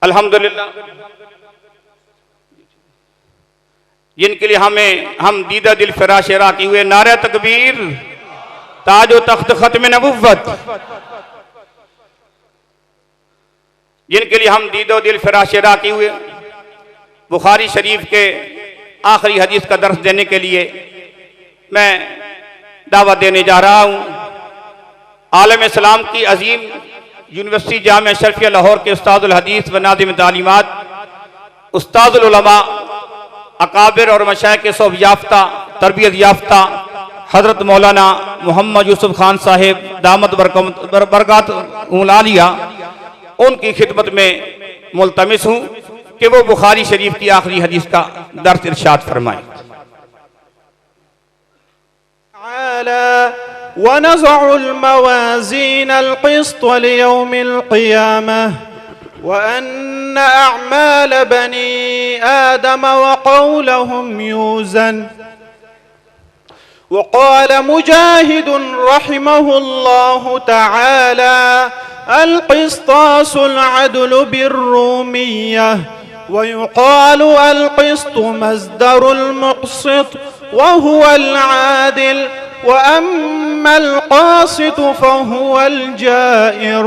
الحمدللہ جن کے لیے ہم دیدہ دل فراش را کی ہوئے نعرہ تکبیر، تاج و تخت ختم نبوت، جن کے لیے ہم دیدہ دل فراش را کی ہوئے بخاری شریف کے آخری حدیث کا درس دینے کے لیے میں دعوت دینے جا رہا ہوں۔ عالم اسلام کی عظیم یونیورسٹی جامعہ اشرفیہ لاہور کے استاد الحدیث و ناظم تعلیمات، استاد العلماء، اکابر اور مشائخ صوب یافتہ، تربیت یافتہ حضرت مولانا محمد یوسف خان صاحب دامت برکات العالیہ، ان کی خدمت میں ملتمس ہوں کہ وہ بخاری شریف کی آخری حدیث کا درس ارشاد فرمائیں۔ ونضع الموازين القسط ليوم القيامة وأن أعمال بني آدم وقولهم يوزن. وقال مجاهد رحمه الله تعالى: القسطاس العدل بالرومية. ويقال القسط مصدر المقسط وهو العادل، وأما القاسط فهو الجائر.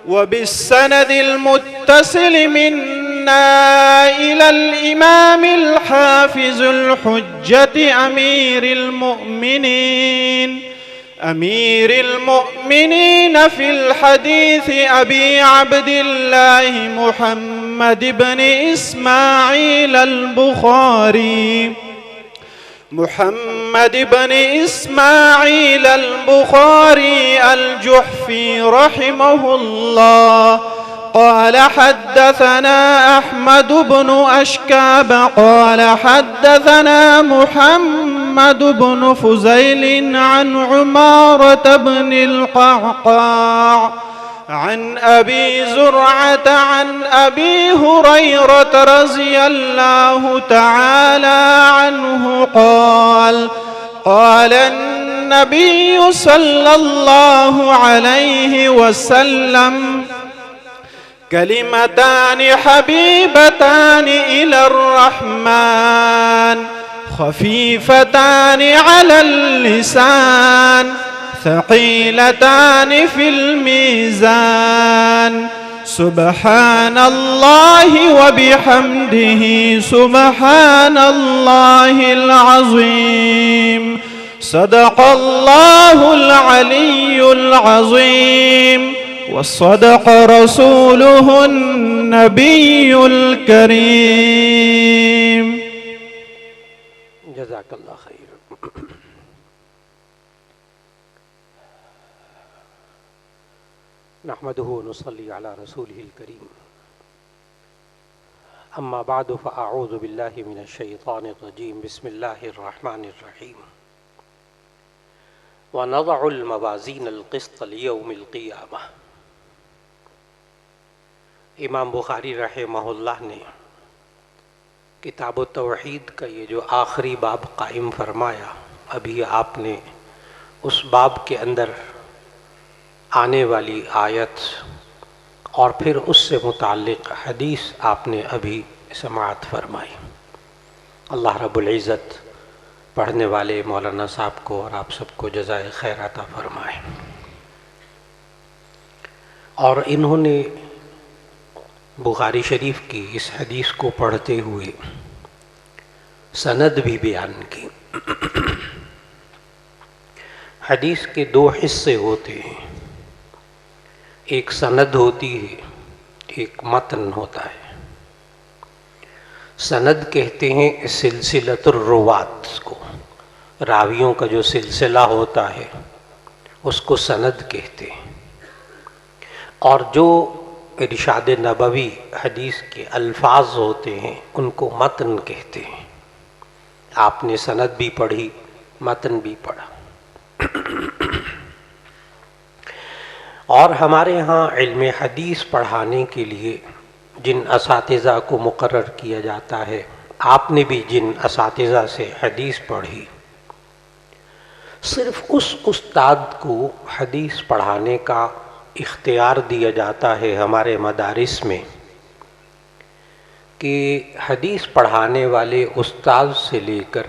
وبالسند المتصل منا إلى الإمام الحافظ الحجة أمير المؤمنين في الحديث أبي عبد الله محمد بن إسماعيل البخاري الجحفي رحمه الله قال: حدثنا أحمد بن أشكاب قال حدثنا محمد بن فزيل عن عمارة بن القعقاع عن أبي زرعة عن أبي هريرة رضي الله تعالى عنه قال: قال النبي صلى الله عليه وسلم: كلمتان حبيبتان إلى الرحمن خفيفتان على اللسان ثقيلتان في الميزان، سبحان الله وبحمده سبحان الله العظيم. صدق الله العلي العظيم وصدق رسوله النبي الكريم. جزاك الله خير. نحمده ونصلي على رسوله الكريم. أما بعد فأعوذ بالله من الشيطان الرجيم. بسم الله الرحمن الرحيم. ونضع الموازين القسط ليوم القيامة. امام بخاری رحمہ اللہ نے کتاب التوحید کا یہ جو آخری باب قائم فرمایا، ابھی آپ نے اس باب کے اندر آنے والی آیت اور پھر اس سے متعلق حدیث آپ نے ابھی سماعت فرمائی۔ اللہ رب العزت پڑھنے والے مولانا صاحب کو اور آپ سب کو جزائے خیر عطا فرمائے۔ اور انہوں نے بخاری شریف کی اس حدیث کو پڑھتے ہوئے سند بھی بیان کی۔ حدیث کے دو حصے ہوتے ہیں، ایک سند ہوتی ہے، ایک متن ہوتا ہے۔ سند کہتے ہیں سلسلۃ الروات کو، راویوں کا جو سلسلہ ہوتا ہے اس کو سند کہتے ہیں، اور جو ارشاد نبوی حدیث کے الفاظ ہوتے ہیں ان کو متن کہتے ہیں۔ آپ نے سند بھی پڑھی، متن بھی پڑھا۔ اور ہمارے ہاں علم حدیث پڑھانے کے لیے جن اساتذہ کو مقرر کیا جاتا ہے، آپ نے بھی جن اساتذہ سے حدیث پڑھی، صرف اس استاد کو حدیث پڑھانے کا اختیار دیا جاتا ہے ہمارے مدارس میں کہ حدیث پڑھانے والے استاد سے لے کر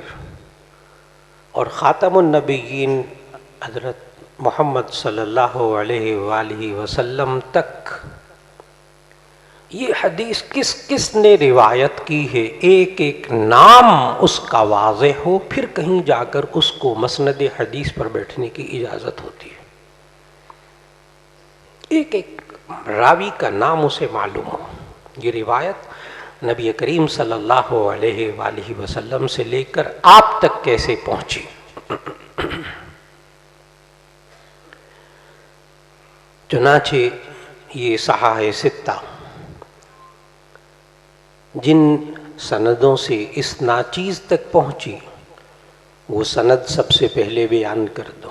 اور خاتم النبیین حضرت محمد صلی اللہ علیہ وآلہ وسلم تک یہ حدیث کس کس نے روایت کی ہے، ایک ایک نام اس کا واضح ہو، پھر کہیں جا کر اس کو مسند حدیث پر بیٹھنے کی اجازت ہوتی ہے۔ ایک ایک راوی کا نام اسے معلوم ہو۔ یہ روایت نبی کریم صلی اللہ علیہ وآلہ وسلم سے لے کر آپ تک کیسے پہنچی۔ چنانچہ یہ صحاح ستہ جن سندوں سے اس ناچیز تک پہنچی وہ سند سب سے پہلے بیان کر دو،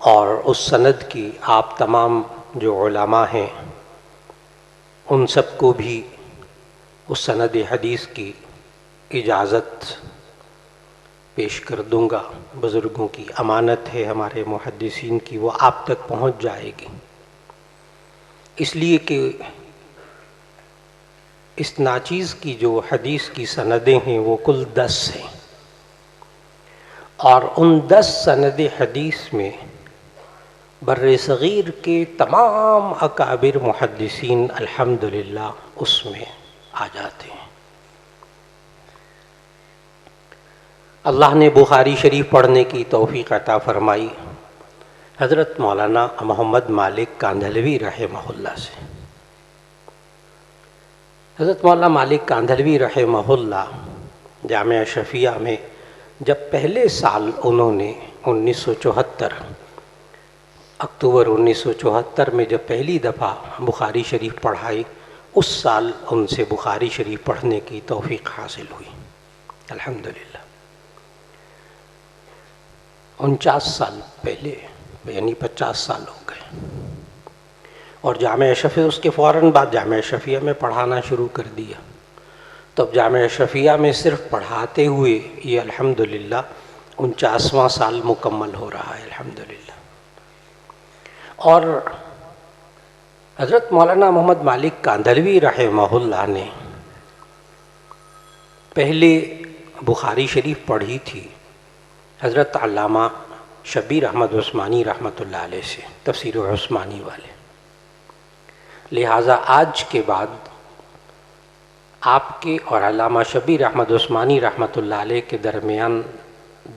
اور اس سند کی آپ تمام جو علماء ہیں ان سب کو بھی اس سند حدیث کی اجازت پیش کر دوں گا۔ بزرگوں کی امانت ہے ہمارے محدثین کی، وہ آپ تک پہنچ جائے گی، اس لیے کہ اس ناچیز کی جو حدیث کی سندیں ہیں وہ کل 10 ہیں، اور ان 10 سند حدیث میں بر صغیر کے تمام اکابر محدثین الحمدللہ اس میں آ جاتے ہیں۔ اللہ نے بخاری شریف پڑھنے کی توفیق عطا فرمائی حضرت مولانا محمد مالک کاندھلوی رحمہ اللہ سے۔ حضرت مولانا مالک کاندھلوی رحمہ اللہ جامعہ شفیہ میں جب پہلے سال انہوں نے 1974 اکتوبر 1974 میں جب پہلی دفعہ بخاری شریف پڑھائی، اس سال ان سے بخاری شریف پڑھنے کی توفیق حاصل ہوئی الحمدللہ۔ 49 سال پہلے، یعنی 50 سال ہو گئے، اور جامعہ شفیہ اس کے فوراً بعد جامعہ شفیہ میں پڑھانا شروع کر دیا۔ تو اب جامعہ شفیہ میں صرف پڑھاتے ہوئے یہ الحمدللہ 49واں سال مکمل ہو رہا ہے الحمدللہ۔ اور حضرت مولانا محمد مالک کاندھلوی رحمہ اللہ نے پہلے بخاری شریف پڑھی تھی حضرت علامہ شبیر احمد عثمانی رحمۃ اللہ علیہ سے، تفسیر عثمانی والے، لہٰذا آج کے بعد آپ کے اور علامہ شبیر احمد عثمانی رحمۃ اللہ علیہ کے درمیان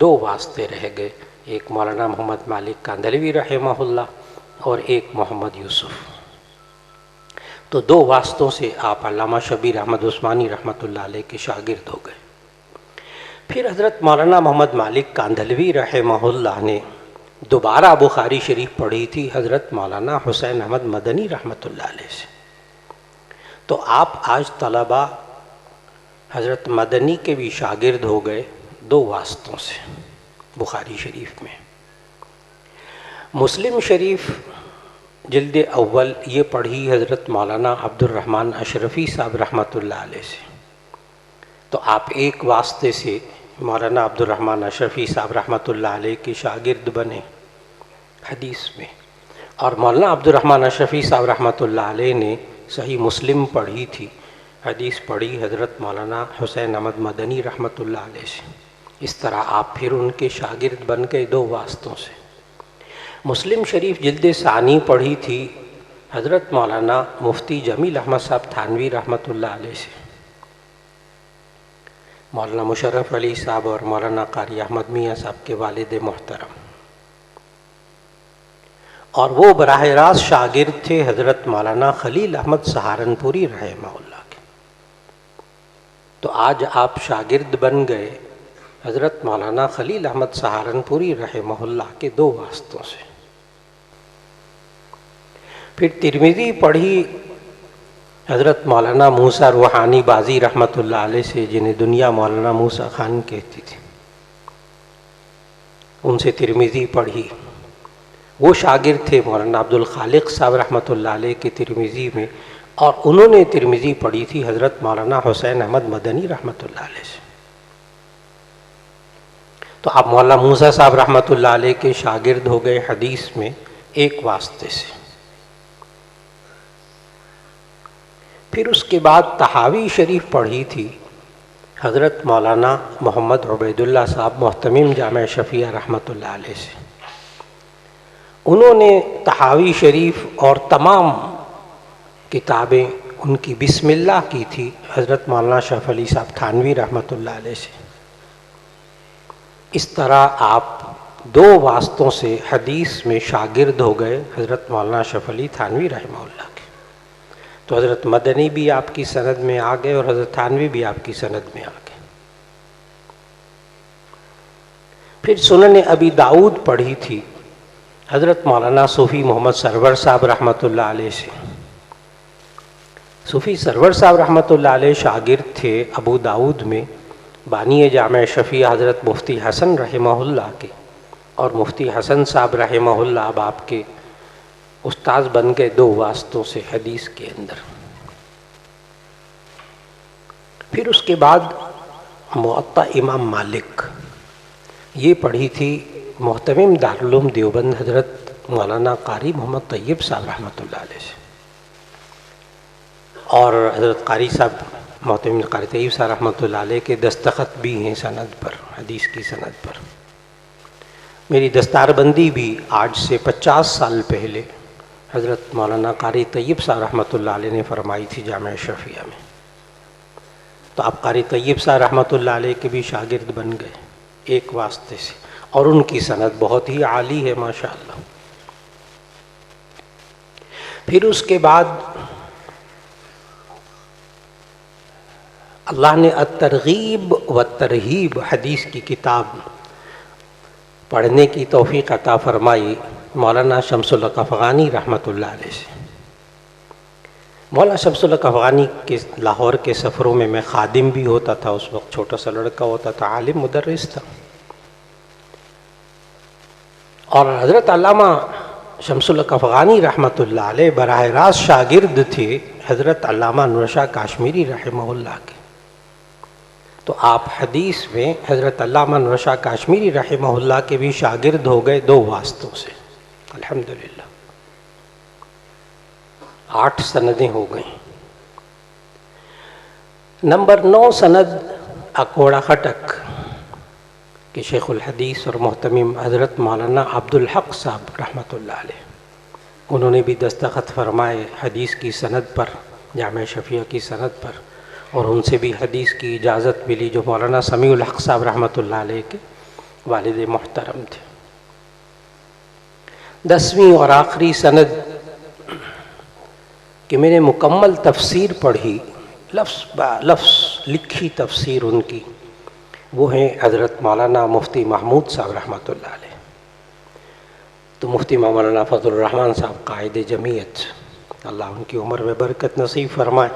2 واسطے رہ گئے، ایک مولانا محمد مالک کاندھلوی رحمہ اللہ اور ایک محمد یوسف۔ تو 2 واسطوں سے آپ علامہ شبیر احمد عثمانی رحمۃ اللہ علیہ کے شاگرد ہو گئے۔ پھر حضرت مولانا محمد مالک کاندھلوی رحمہ اللہ نے دوبارہ بخاری شریف پڑھی تھی حضرت مولانا حسین احمد مدنی رحمۃ اللہ علیہ سے۔ تو آپ آج طلباء حضرت مدنی کے بھی شاگرد ہو گئے 2 واسطوں سے بخاری شریف میں۔ مسلم شریف جلد اول یہ پڑھی حضرت مولانا عبد الرحمن اشرفی صاحب رحمۃ اللہ علیہ سے، تو آپ ایک واسطے سے مولانا عبد الرحمن اشرفی صاحب رحمۃ اللہ علیہ کے شاگرد بنے حدیث میں، اور مولانا عبد الرحمن اشرفی صاحب رحمۃ اللہ علیہ نے صحیح مسلم پڑھی تھی، حدیث پڑھی حضرت مولانا حسین احمد مدنی رحمۃ اللہ علیہ سے۔ اس طرح آپ پھر ان کے شاگرد بن گئے 2 واسطوں سے۔ مسلم شریف جلد ثانی پڑھی تھی حضرت مولانا مفتی جمیل احمد صاحب تھانوی رحمۃ اللہ علیہ سے، مولانا مشرف علی صاحب اور مولانا قاری احمد میاں صاحب کے والد محترم، اور وہ براہ راست شاگرد تھے حضرت مولانا خلیل احمد سہارنپوری رحمہ اللہ کے۔ تو آج آپ شاگرد بن گئے حضرت مولانا خلیل احمد سہارنپوری رحمہ اللہ کے 2 واسطوں سے۔ پھر ترمذی پڑھی حضرت مولانا موسیٰ روحانی بازی رحمۃ اللہ علیہ سے، جنہیں دنیا مولانا موسیٰ خان کہتی تھی، ان سے ترمذی پڑھی۔ وہ شاگرد تھے مولانا عبد الخالق صاحب رحمۃ اللہ علیہ کے ترمذی میں، اور انہوں نے ترمذی پڑھی تھی حضرت مولانا حسین احمد مدنی رحمۃ اللہ علیہ سے۔ تو آپ مولانا موسیٰ صاحب رحمۃ اللہ علیہ کے شاگرد ہو گئے حدیث میں ایک واسطے سے۔ پھر اس کے بعد تحاوی شریف پڑھی تھی حضرت مولانا محمد عبید اللہ صاحب محتمم جامع شفیع رحمۃ اللہ علیہ سے. انہوں نے تحاوی شریف اور تمام کتابیں ان کی بسم اللہ کی تھی حضرت مولانا شرف علی صاحب تھانوی رحمۃ اللہ علیہ سے. اس طرح آپ دو واسطوں سے حدیث میں شاگرد ہو گئے حضرت مولانا شرف علی تھانوی رحمہ اللہ کے. تو حضرت مدنی بھی آپ کی سند میں آ گئے اور حضرت تھانوی بھی آپ کی سند میں آ گئے. پھر سنن ابی داؤد پڑھی تھی حضرت مولانا صوفی محمد سرور صاحب رحمۃ اللہ علیہ سے. صوفی سرور صاحب رحمۃ اللہ علیہ شاگرد تھے ابو داؤد میں بانی جامع شفیع حضرت مفتی حسن رحمہ اللہ کے، اور مفتی حسن صاحب رحمہ اللہ اب آپ کے استاذ بن گئے دو واسطوں سے حدیث کے اندر. پھر اس کے بعد موطا امام مالک یہ پڑھی تھی محتمم دارالعلوم دیوبند حضرت مولانا قاری محمد طیب صاحب رحمۃ اللہ علیہ سے. اور حضرت قاری صاحب محتمم قاری طیب صاحب رحمۃ اللہ علیہ کے دستخط بھی ہیں سند پر، حدیث کی سند پر. میری دستار بندی بھی آج سے 50 سال پہلے حضرت مولانا قاری طیب صاحب رحمۃ اللہ علیہ نے فرمائی تھی جامع شفیہ میں. تو آپ قاری طیب صاحب رحمۃ اللہ علیہ کے بھی شاگرد بن گئے ایک واسطے سے، اور ان کی سند بہت ہی عالی ہے ماشاءاللہ. پھر اس کے بعد اللہ نے الترغیب والترہیب حدیث کی کتاب پڑھنے کی توفیق عطا فرمائی مولانا شمس الحق افغانی رحمۃ اللہ علیہ سے. مولانا شمس الحق افغانی کے لاہور کے سفروں میں میں خادم بھی ہوتا تھا، اس وقت چھوٹا سا لڑکا ہوتا تھا، عالم مدرس تھا. اور حضرت علامہ شمس الحق افغانی رحمۃ اللہ علیہ براہ راست شاگرد تھے حضرت علامہ انور شاہ کاشمیری رحمہ اللہ کے. تو آپ حدیث میں حضرت علامہ انور شاہ کاشمیری رحمہ اللہ کے بھی شاگرد ہو گئے دو واسطوں سے الحمدللہ. 8 سندیں ہو گئیں. نمبر 9 سند اکوڑا خٹک کہ شیخ الحدیث اور محتمم حضرت مولانا عبد الحق صاحب رحمۃ اللہ علیہ، انہوں نے بھی دستخط فرمائے حدیث کی سند پر، جامع شفیع کی سند پر، اور ان سے بھی حدیث کی اجازت ملی جو مولانا سمیع الحق صاحب رحمۃ اللہ علیہ کے والد محترم تھے. 10ویں اور آخری سند کہ میں نے مکمل تفسیر پڑھی، لفظ با لفظ لکھی تفسیر ان کی، وہ ہیں حضرت مولانا مفتی محمود صاحب رحمۃ اللہ علیہ. تو مفتی مولانا فضل الرحمن صاحب قائد جمعیت، اللہ ان کی عمر میں برکت نصیب فرمائے.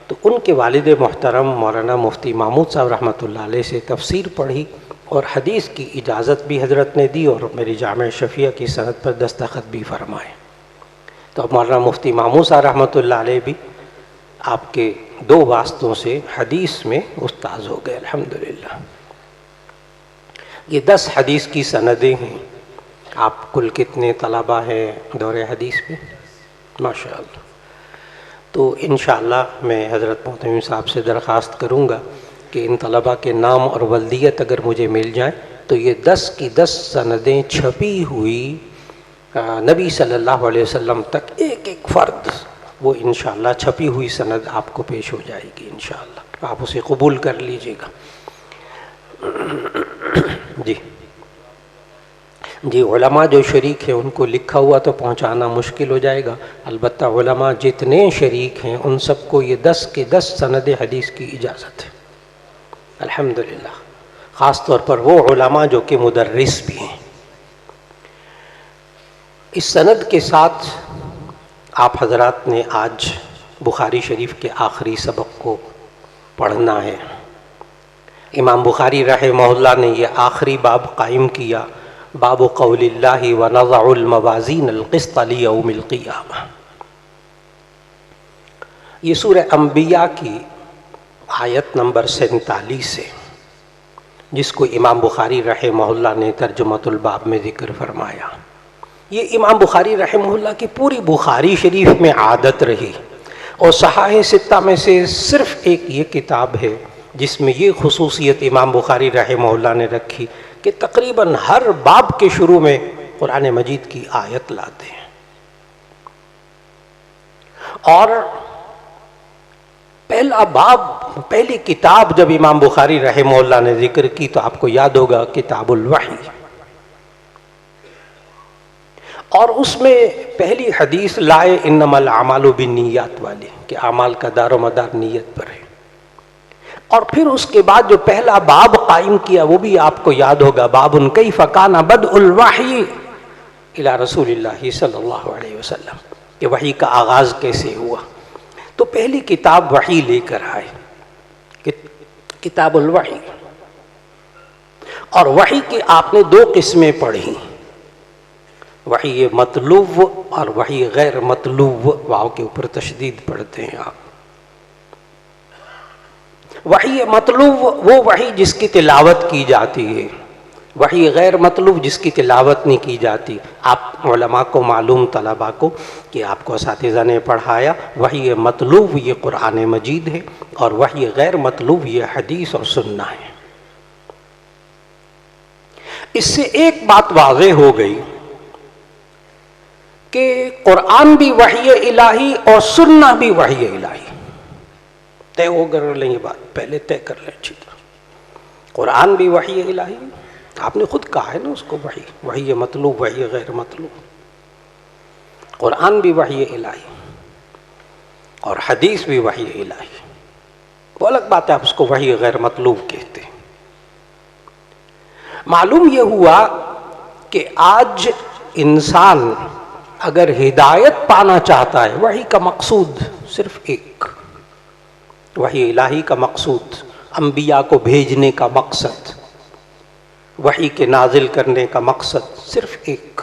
تو ان کے والد محترم مولانا مفتی محمود صاحب رحمۃ اللہ علیہ سے تفسیر پڑھی اور حدیث کی اجازت بھی حضرت نے دی اور میری جامع شفیع کی سند پر دستخط بھی فرمائے. تو اب مولانا مفتی محمود صاحب رحمۃ اللہ علیہ بھی آپ کے دو واسطوں سے حدیث میں استاذ ہو گئے الحمدللہ. یہ 10 حدیث کی سندیں ہیں. آپ کل کتنے طلبہ ہیں دور حدیث میں؟ ماشاءاللہ. تو انشاءاللہ میں حضرت محتمم صاحب سے درخواست کروں گا کہ ان طلبہ کے نام اور ولدیت اگر مجھے مل جائیں تو یہ 10 کی 10 سندیں چھپی ہوئی نبی صلی اللہ علیہ وسلم تک ایک ایک فرد، وہ انشاءاللہ چھپی ہوئی سند آپ کو پیش ہو جائے گی انشاءاللہ. آپ اسے قبول کر لیجئے گا. جی علماء جو شریک ہیں ان کو لکھا ہوا تو پہنچانا مشکل ہو جائے گا، البتہ علماء جتنے شریک ہیں ان سب کو یہ 10 کے 10 سند حدیث کی اجازت ہے الحمدللہ. خاص طور پر وہ علماء جو کہ مدرس بھی ہیں. اس سند کے ساتھ آپ حضرات نے آج بخاری شریف کے آخری سبق کو پڑھنا ہے. امام بخاری رحمہ اللہ نے یہ آخری باب قائم کیا، باب قول اللہ ونضع الموازین القسط لیوم القیامہ. یہ سورہ انبیاء کی آیت نمبر 47 ہے جس کو امام بخاری رحمہ اللہ نے ترجمۃ الباب میں ذکر فرمایا. یہ امام بخاری رحمہ اللہ کی پوری بخاری شریف میں عادت رہی، اور صحاح ستہ میں سے صرف ایک یہ کتاب ہے جس میں یہ خصوصیت امام بخاری رحمہ اللہ نے رکھی کہ تقریباً ہر باب کے شروع میں قرآن مجید کی آیت لاتے ہیں. اور پہلا باب، پہلی کتاب جب امام بخاری رحمہ اللہ نے ذکر کی تو آپ کو یاد ہوگا کتاب الوحی، اور اس میں پہلی حدیث لائے انما الاعمال بالنیات والی کہ اعمال کا دار و مدار نیت پر ہے. اور پھر اس کے بعد جو پہلا باب قائم کیا وہ بھی آپ کو یاد ہوگا، باب کیف کان بدء الوحی الی رسول اللہ صلی اللہ علیہ وسلم، کہ وحی کا آغاز کیسے ہوا. تو پہلی کتاب وحی لے کر آئے، کتاب الوحی. اور وحی کی آپ نے دو قسمیں پڑھی، وحی مطلوب اور وحی غیر مطلوب، واو کے اوپر تشدید پڑھتے ہیں آپ. وحی مطلوب وہ وحی جس کی تلاوت کی جاتی ہے، وحی غیر مطلوب جس کی تلاوت نہیں کی جاتی. آپ علماء کو معلوم، طلباء کو، کہ آپ کو اساتذہ نے پڑھایا وحی مطلوب یہ قرآن مجید ہے اور وحی غیر مطلوب یہ حدیث اور سنہ ہے. اس سے ایک بات واضح ہو گئی کہ قرآن بھی وحی الہی اور سنہ بھی وحی الہی. طے ہو کر لیں یہ بات، پہلے طے کر لیں اچھی طرح. قرآن بھی وحی الہی، آپ نے خود کہا ہے نا اس کو وحی مطلوب وحی غیر مطلوب. قرآن بھی وحی الہی اور حدیث بھی وحی الہی. وہ الگ بات ہے آپ اس کو وحی غیر مطلوب کہتے ہیں. معلوم یہ ہوا کہ آج انسان اگر ہدایت پانا چاہتا ہے، وحی کا مقصود صرف ایک، وحی الہی کا مقصود، انبیاء کو بھیجنے کا مقصد، وحی کے نازل کرنے کا مقصد صرف ایک،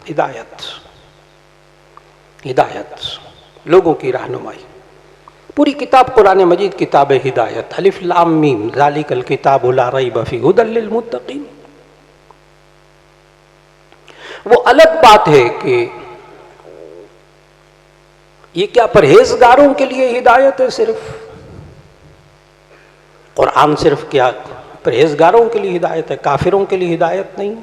ہدایت. ہدایت، لوگوں کی رہنمائی. پوری کتاب قرآن مجید کتاب ہدایت. الف لام میم ذالک الکتاب لا ریب فیہ ھدی للمتقین. وہ الگ بات ہے کہ یہ کیا پرہیزگاروں کے لیے ہدایت ہے صرف؟ قرآن صرف کیا پرہیزگاروں کے لیے ہدایت ہے، کافروں کے لیے ہدایت نہیں؟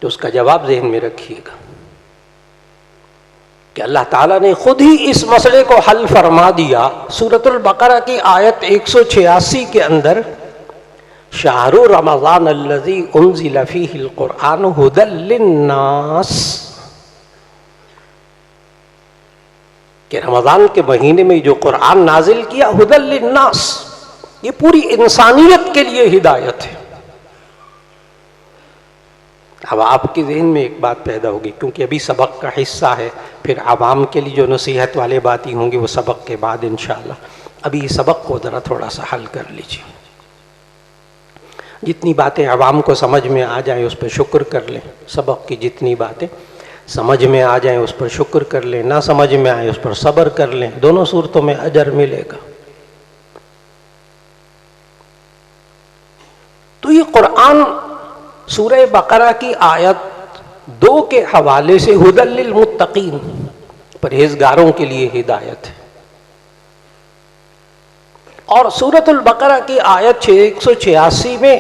تو اس کا جواب ذہن میں رکھیے گا کہ اللہ تعالیٰ نے خود ہی اس مسئلے کو حل فرما دیا. سورۃ البقرہ کی آیت 186 کے اندر شہر رمضان الذی انزل فیہ القرآن ھدی للناس، کہ رمضان کے مہینے میں جو قرآن نازل کیا ھدی للناس، یہ پوری انسانیت کے لیے ہدایت ہے. اب آپ کے ذہن میں ایک بات پیدا ہوگی، کیونکہ ابھی سبق کا حصہ ہے، پھر عوام کے لیے جو نصیحت والے باتیں ہوں گی وہ سبق کے بعد انشاءاللہ. ابھی یہ سبق کو ذرا تھوڑا سا حل کر لیجیے. جتنی باتیں عوام کو سمجھ میں آ جائیں اس پہ شکر کر لیں. سبق کی جتنی باتیں سمجھ میں آ جائیں اس پر شکر کر لیں، نہ سمجھ میں آئے اس پر صبر کر لیں. دونوں صورتوں میں اجر ملے گا. تو یہ قرآن سورہ بقرہ کی آیت 2 کے حوالے سے ھدی للمتقین، پرہیزگاروں کے لیے ہدایت ہے. اور سورۃ البقرہ کی آیت 186 میں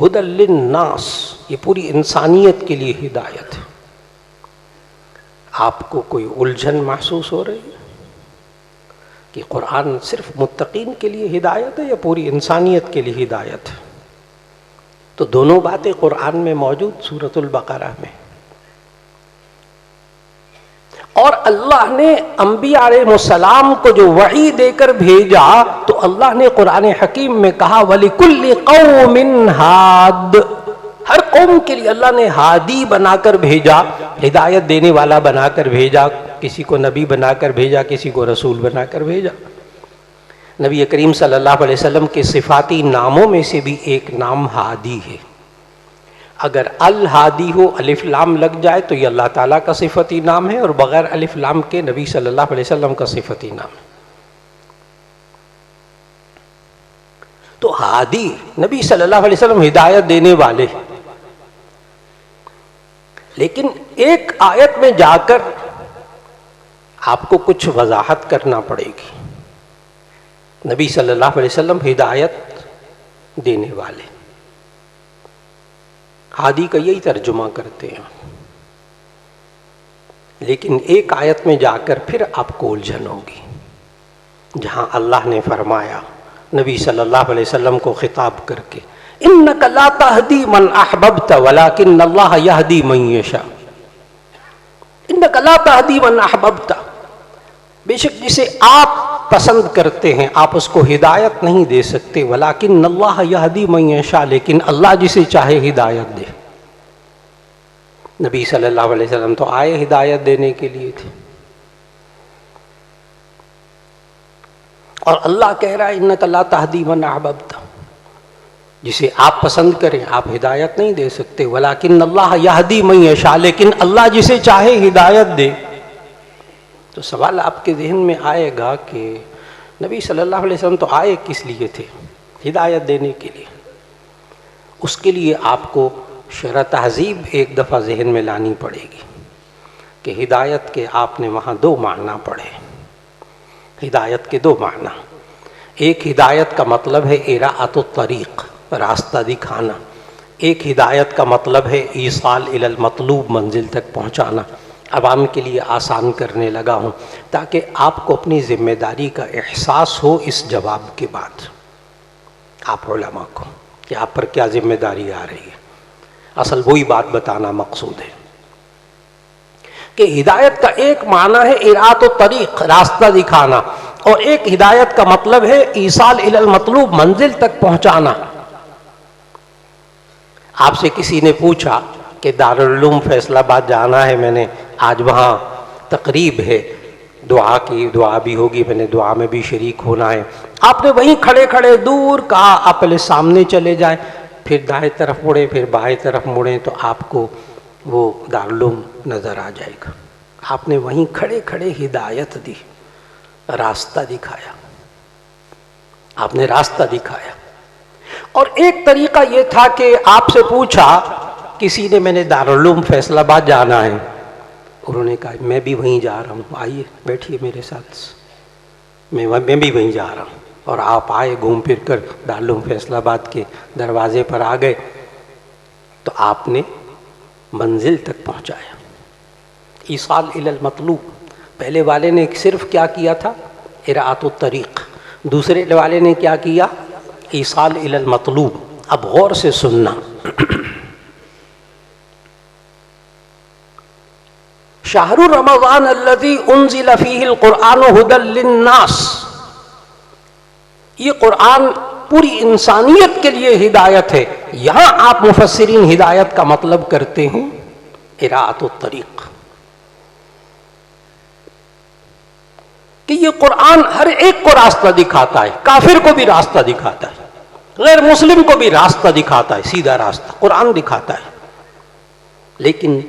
ھدی للناس، یہ پوری انسانیت کے لیے ہدایت ہے. آپ کو کوئی الجھن محسوس ہو رہی ہے کہ قرآن صرف متقین کے لیے ہدایت ہے یا پوری انسانیت کے لیے ہدایت ہے؟ تو دونوں باتیں قرآن میں موجود سورۃ البقرہ میں. اور اللہ نے انبیاء علیہ السلام کو جو وحی دے کر بھیجا تو اللہ نے قرآن حکیم میں کہا وَلِكُلِّ قَوْمٍ ہاد، ہر قوم کے لیے اللہ نے ہادی بنا کر بھیجا، ہدایت دینے والا بنا کر بھیجا. کسی کو نبی بنا کر بھیجا، کسی کو رسول بنا کر بھیجا. نبی کریم صلی اللہ علیہ وسلم کے صفاتی ناموں میں سے بھی ایک نام ہادی ہے. اگر الہادی ہو، الف لام لگ جائے تو یہ اللہ تعالیٰ کا صفتی نام ہے، اور بغیر الف لام کے نبی صلی اللہ علیہ وسلم کا صفتی نام ہے. تو ہادی نبی صلی اللہ علیہ وسلم ہدایت دینے والے. لیکن ایک آیت میں جا کر آپ کو کچھ وضاحت کرنا پڑے گی۔ نبی صلی اللہ علیہ وسلم ہدایت دینے والے، ہادی کا یہی ترجمہ کرتے ہیں، لیکن ایک آیت میں جا کر پھر آپ کو الجھن ہوگی، جہاں اللہ نے فرمایا نبی صلی اللہ علیہ وسلم کو خطاب کر کے، انک لا تہدی من احببت ولکن اللہ یہدی من یشاء، انک لا تہدی من احببت، بے شک جسے آپ پسند کرتے ہیں آپ اس کو ہدایت نہیں دے سکتے، ولیکن اللہ یہدی من یشاء، لیکن اللہ جسے چاہے ہدایت دے۔ نبی صلی اللہ علیہ وسلم تو آئے ہدایت دینے کے لیے تھے، اور اللہ کہہ رہا ہے انک لا تہدی من احببت، جسے آپ پسند کریں آپ ہدایت نہیں دے سکتے، ولیکن اللہ یہدی من یشاء، لیکن اللہ جسے چاہے ہدایت دے۔ تو سوال آپ کے ذہن میں آئے گا کہ نبی صلی اللہ علیہ وسلم تو آئے کس لیے تھے؟ ہدایت دینے کے لیے۔ اس کے لیے آپ کو شرح تہذیب ایک دفعہ ذہن میں لانی پڑے گی کہ ہدایت کے آپ نے وہاں دو معنی پڑھے، ہدایت کے دو معنی، ایک ہدایت کا مطلب ہے اراءۃ الطریق، راستہ دکھانا، ایک ہدایت کا مطلب ہے ایصال الی المطلوب، منزل تک پہنچانا۔ عوام کے لیے آسان کرنے لگا ہوں تاکہ آپ کو اپنی ذمہ داری کا احساس ہو اس جواب کے بعد، آپ علماء کو، کہ آپ پر کیا ذمہ داری آ رہی ہے۔ اصل وہی بات بتانا مقصود ہے کہ ہدایت کا ایک معنی ہے اراءۃ الطریق، راستہ دکھانا، اور ایک ہدایت کا مطلب ہے ایصال الی المطلوب، منزل تک پہنچانا۔ آپ سے کسی نے پوچھا کہ دارالعلوم فیصل آباد جانا ہے، میں نے آج وہاں تقریب ہے، دعا کی، دعا بھی ہوگی، میں نے دعا میں بھی شریک ہونا ہے، آپ نے وہیں کھڑے کھڑے دور کہا آپ پہلے سامنے چلے جائیں، پھر دائیں طرف مڑیں، پھر بائیں طرف مڑیں تو آپ کو وہ دارالعلوم نظر آ جائے گا۔ آپ نے وہیں کھڑے کھڑے ہدایت دی، راستہ دکھایا، آپ نے راستہ دکھایا۔ اور ایک طریقہ یہ تھا کہ آپ سے پوچھا کسی نے، میں نے دارالعلوم فیصل آباد جانا ہے، انہوں نے کہا میں بھی وہیں جا رہا ہوں، آئیے بیٹھیے میرے ساتھ، میں بھی وہیں جا رہا ہوں، اور آپ آئے گھوم پھر کر دارالعلوم فیصل آباد کے دروازے پر آ گئے، تو آپ نے منزل تک پہنچایا، ایصال الی المطلوب۔ پہلے والے نے صرف کیا کیا تھا؟ اراءۃ الطریق۔ دوسرے والے نے کیا کیا؟ ایصال الی المطلوب۔ اب غور سے سننا، شہر رمضان الذی انزل فیہ القرآن ھدی للناس، یہ قرآن پوری انسانیت کے لیے ہدایت ہے۔ یہاں آپ مفسرین ہدایت کا مطلب کرتے ہیں اراءۃ الطریق، کہ یہ قرآن ہر ایک کو راستہ دکھاتا ہے، کافر کو بھی راستہ دکھاتا ہے، غیر مسلم کو بھی راستہ دکھاتا ہے، سیدھا راستہ قرآن دکھاتا ہے۔ لیکن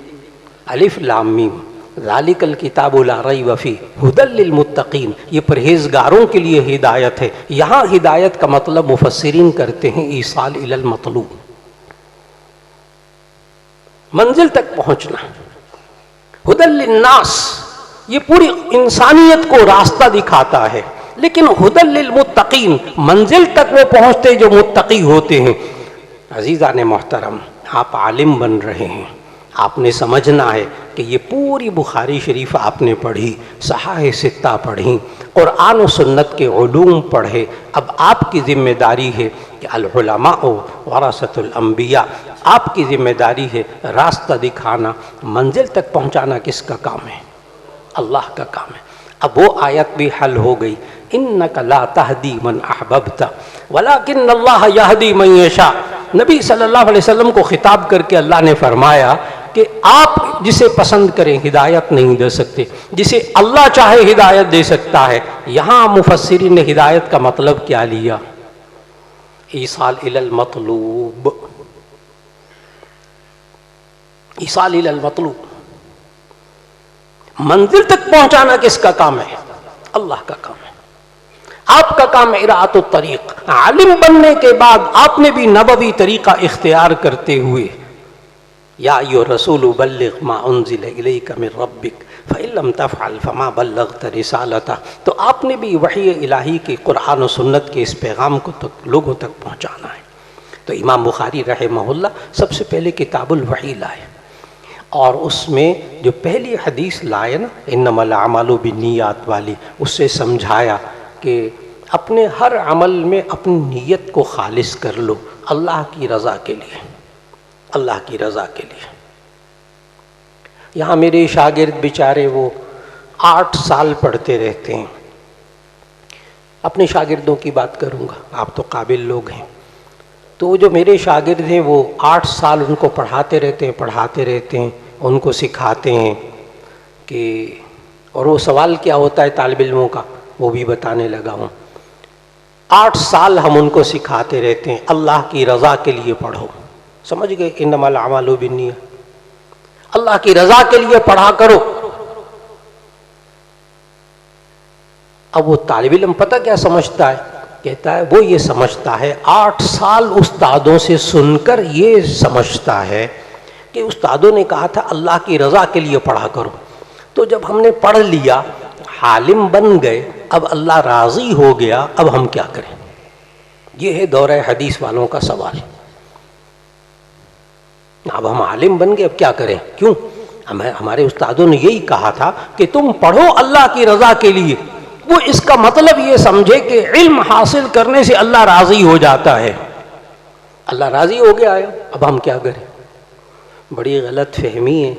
الف لام میم ذالک الکتاب لا ریب فیہ ھدی للمتقین، یہ پرہیزگاروں کے لیے ہدایت ہے۔ یہاں ہدایت کا مطلب مفسرین کرتے ہیں ایصال الی المطلوب، منزل تک پہنچنا۔ ھدی للناس، یہ پوری انسانیت کو راستہ دکھاتا ہے، لیکن ھدی للمتقین، منزل تک وہ پہنچتے جو متقی ہوتے ہیں۔ عزیزان محترم، آپ عالم بن رہے ہیں، آپ نے سمجھنا ہے کہ یہ پوری بخاری شریف آپ نے پڑھی، صحاح ستہ پڑھی، قرآن و سنت کے علوم پڑھے۔ اب آپ کی ذمہ داری ہے کہ العلماء ورثۃ الانبیاء، آپ کی ذمہ داری ہے راستہ دکھانا، منزل تک پہنچانا کس کا کام ہے؟ اللہ کا کام ہے۔ اب وہ آیت بھی حل ہو گئی، انک لا تہدی من احببت ولکن اللہ یہدی من یشاء۔ نبی صلی اللہ علیہ وسلم کو خطاب کر کے اللہ نے فرمایا کہ آپ جسے پسند کریں ہدایت نہیں دے سکتے، جسے اللہ چاہے ہدایت دے سکتا ہے۔ یہاں مفسرین نے ہدایت کا مطلب کیا لیا؟ ایصال الی المطلوب، ایصال الی المطلوب، منزل تک پہنچانا کس کا کام ہے؟ اللہ کا کام ہے۔ آپ کا کام اراءۃ الطریق۔ عالم بننے کے بعد آپ نے بھی نبوی طریقہ اختیار کرتے ہوئے یا ایھا الرسول بلغ ما انزل الیک من ربک فَإِن لَّمْ تَفْعَلْ فَمَا بَلَّغْتَ رِسَالَتَهُ، تو آپ نے بھی وحی الہی کے قرآن و سنت کے اس پیغام کو لوگوں تک پہنچانا ہے۔ تو امام بخاری رحمہ اللہ سب سے پہلے کتاب الوحی لائے، اور اس میں جو پہلی حدیث لائے نا انما الاعمال بالنیات والی، اس سے سمجھایا کہ اپنے ہر عمل میں اپنی نیت کو خالص کر لو اللہ کی رضا کے لیے، اللہ کی رضا کے لیے۔ یہاں میرے شاگرد بیچارے وہ 8 سال پڑھتے رہتے ہیں، اپنے شاگردوں کی بات کروں گا، آپ تو قابل لوگ ہیں، تو جو میرے شاگرد ہیں وہ 8 سال ان کو پڑھاتے رہتے ہیں، ان کو سکھاتے ہیں کہ، اور وہ سوال کیا ہوتا ہے طالب علموں کا وہ بھی بتانے لگا ہوں۔ 8 سال ہم ان کو سکھاتے رہتے ہیں اللہ کی رضا کے لیے پڑھو، سمجھ گئے؟ انما الاعمال بالنیات، اللہ کی رضا کے لیے پڑھا کرو۔ اب وہ طالب علم پتہ کیا سمجھتا ہے؟ کہتا ہے وہ یہ سمجھتا ہے 8 سال استادوں سے سن کر یہ سمجھتا ہے کہ استادوں نے کہا تھا اللہ کی رضا کے لیے پڑھا کرو، تو جب ہم نے پڑھ لیا عالم بن گئے، اب اللہ راضی ہو گیا، اب ہم کیا کریں؟ یہ ہے دورہ حدیث والوں کا سوال۔ اب ہم عالم بن گئے، اب کیا کریں؟ کیوں؟ ہمارے استادوں نے یہی کہا تھا کہ تم پڑھو اللہ کی رضا کے لیے، وہ اس کا مطلب یہ سمجھے کہ علم حاصل کرنے سے اللہ راضی ہو جاتا ہے۔ اللہ راضی ہو گیا ہے، اب ہم کیا کریں؟ بڑی غلط فہمی ہے۔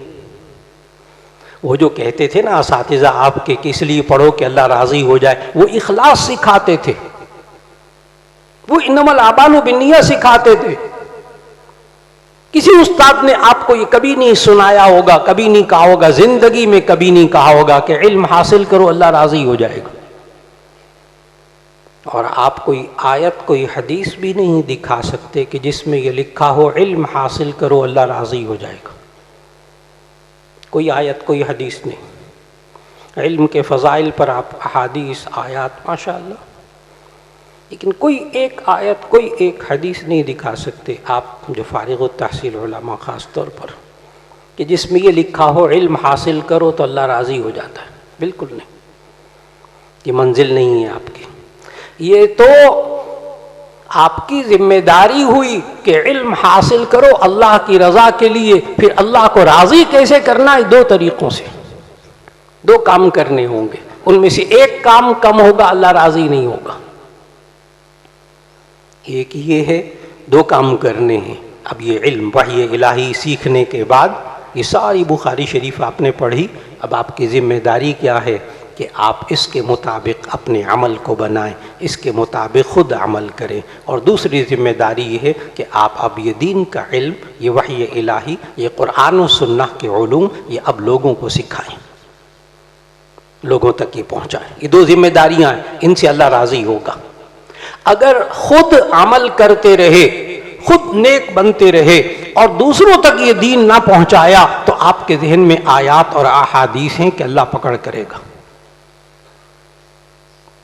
وہ جو کہتے تھے نا اساتذہ آپ کے کہ اس لیے پڑھو کہ اللہ راضی ہو جائے، وہ اخلاص سکھاتے تھے، وہ انما الاعمال بالنیات سکھاتے تھے۔ کسی استاد نے آپ کو یہ کبھی نہیں سنایا ہوگا، کبھی نہیں کہا ہوگا، زندگی میں کبھی نہیں کہا ہوگا کہ علم حاصل کرو اللہ راضی ہو جائے گا، اور آپ کوئی آیت کوئی حدیث بھی نہیں دکھا سکتے کہ جس میں یہ لکھا ہو علم حاصل کرو اللہ راضی ہو جائے گا۔ کوئی آیت کوئی حدیث نہیں۔ علم کے فضائل پر آپ احادیث آیات ماشاءاللہ، لیکن کوئی ایک آیت کوئی ایک حدیث نہیں دکھا سکتے آپ جو فارغ التحصیل علماء خاص طور پر کہ جس میں یہ لکھا ہو علم حاصل کرو تو اللہ راضی ہو جاتا ہے۔ بالکل نہیں، یہ منزل نہیں ہے آپ کی۔ یہ تو آپ کی ذمہ داری ہوئی کہ علم حاصل کرو اللہ کی رضا کے لیے، پھر اللہ کو راضی کیسے کرنا ہے؟ 2 طریقوں سے، 2 کام کرنے ہوں گے، ان میں سے ایک کام کم ہوگا، اللہ راضی نہیں ہوگا۔ ایک یہ ہے 2 کام کرنے ہیں۔ اب یہ علم وحی الہی سیکھنے کے بعد یہ ساری بخاری شریف آپ نے پڑھی، اب آپ کی ذمہ داری کیا ہے کہ آپ اس کے مطابق اپنے عمل کو بنائیں، اس کے مطابق خود عمل کریں، اور دوسری ذمہ داری یہ ہے کہ آپ اب یہ دین کا علم، یہ وحی الہی، یہ قرآن و سنت کے علوم، یہ اب لوگوں کو سکھائیں، لوگوں تک یہ پہنچائیں۔ یہ 2 ذمہ داریاں ہیں، ان سے اللہ راضی ہوگا۔ اگر خود عمل کرتے رہے، خود نیک بنتے رہے اور دوسروں تک یہ دین نہ پہنچایا تو آپ کے ذہن میں آیات اور احادیث ہیں کہ اللہ پکڑ کرے گا۔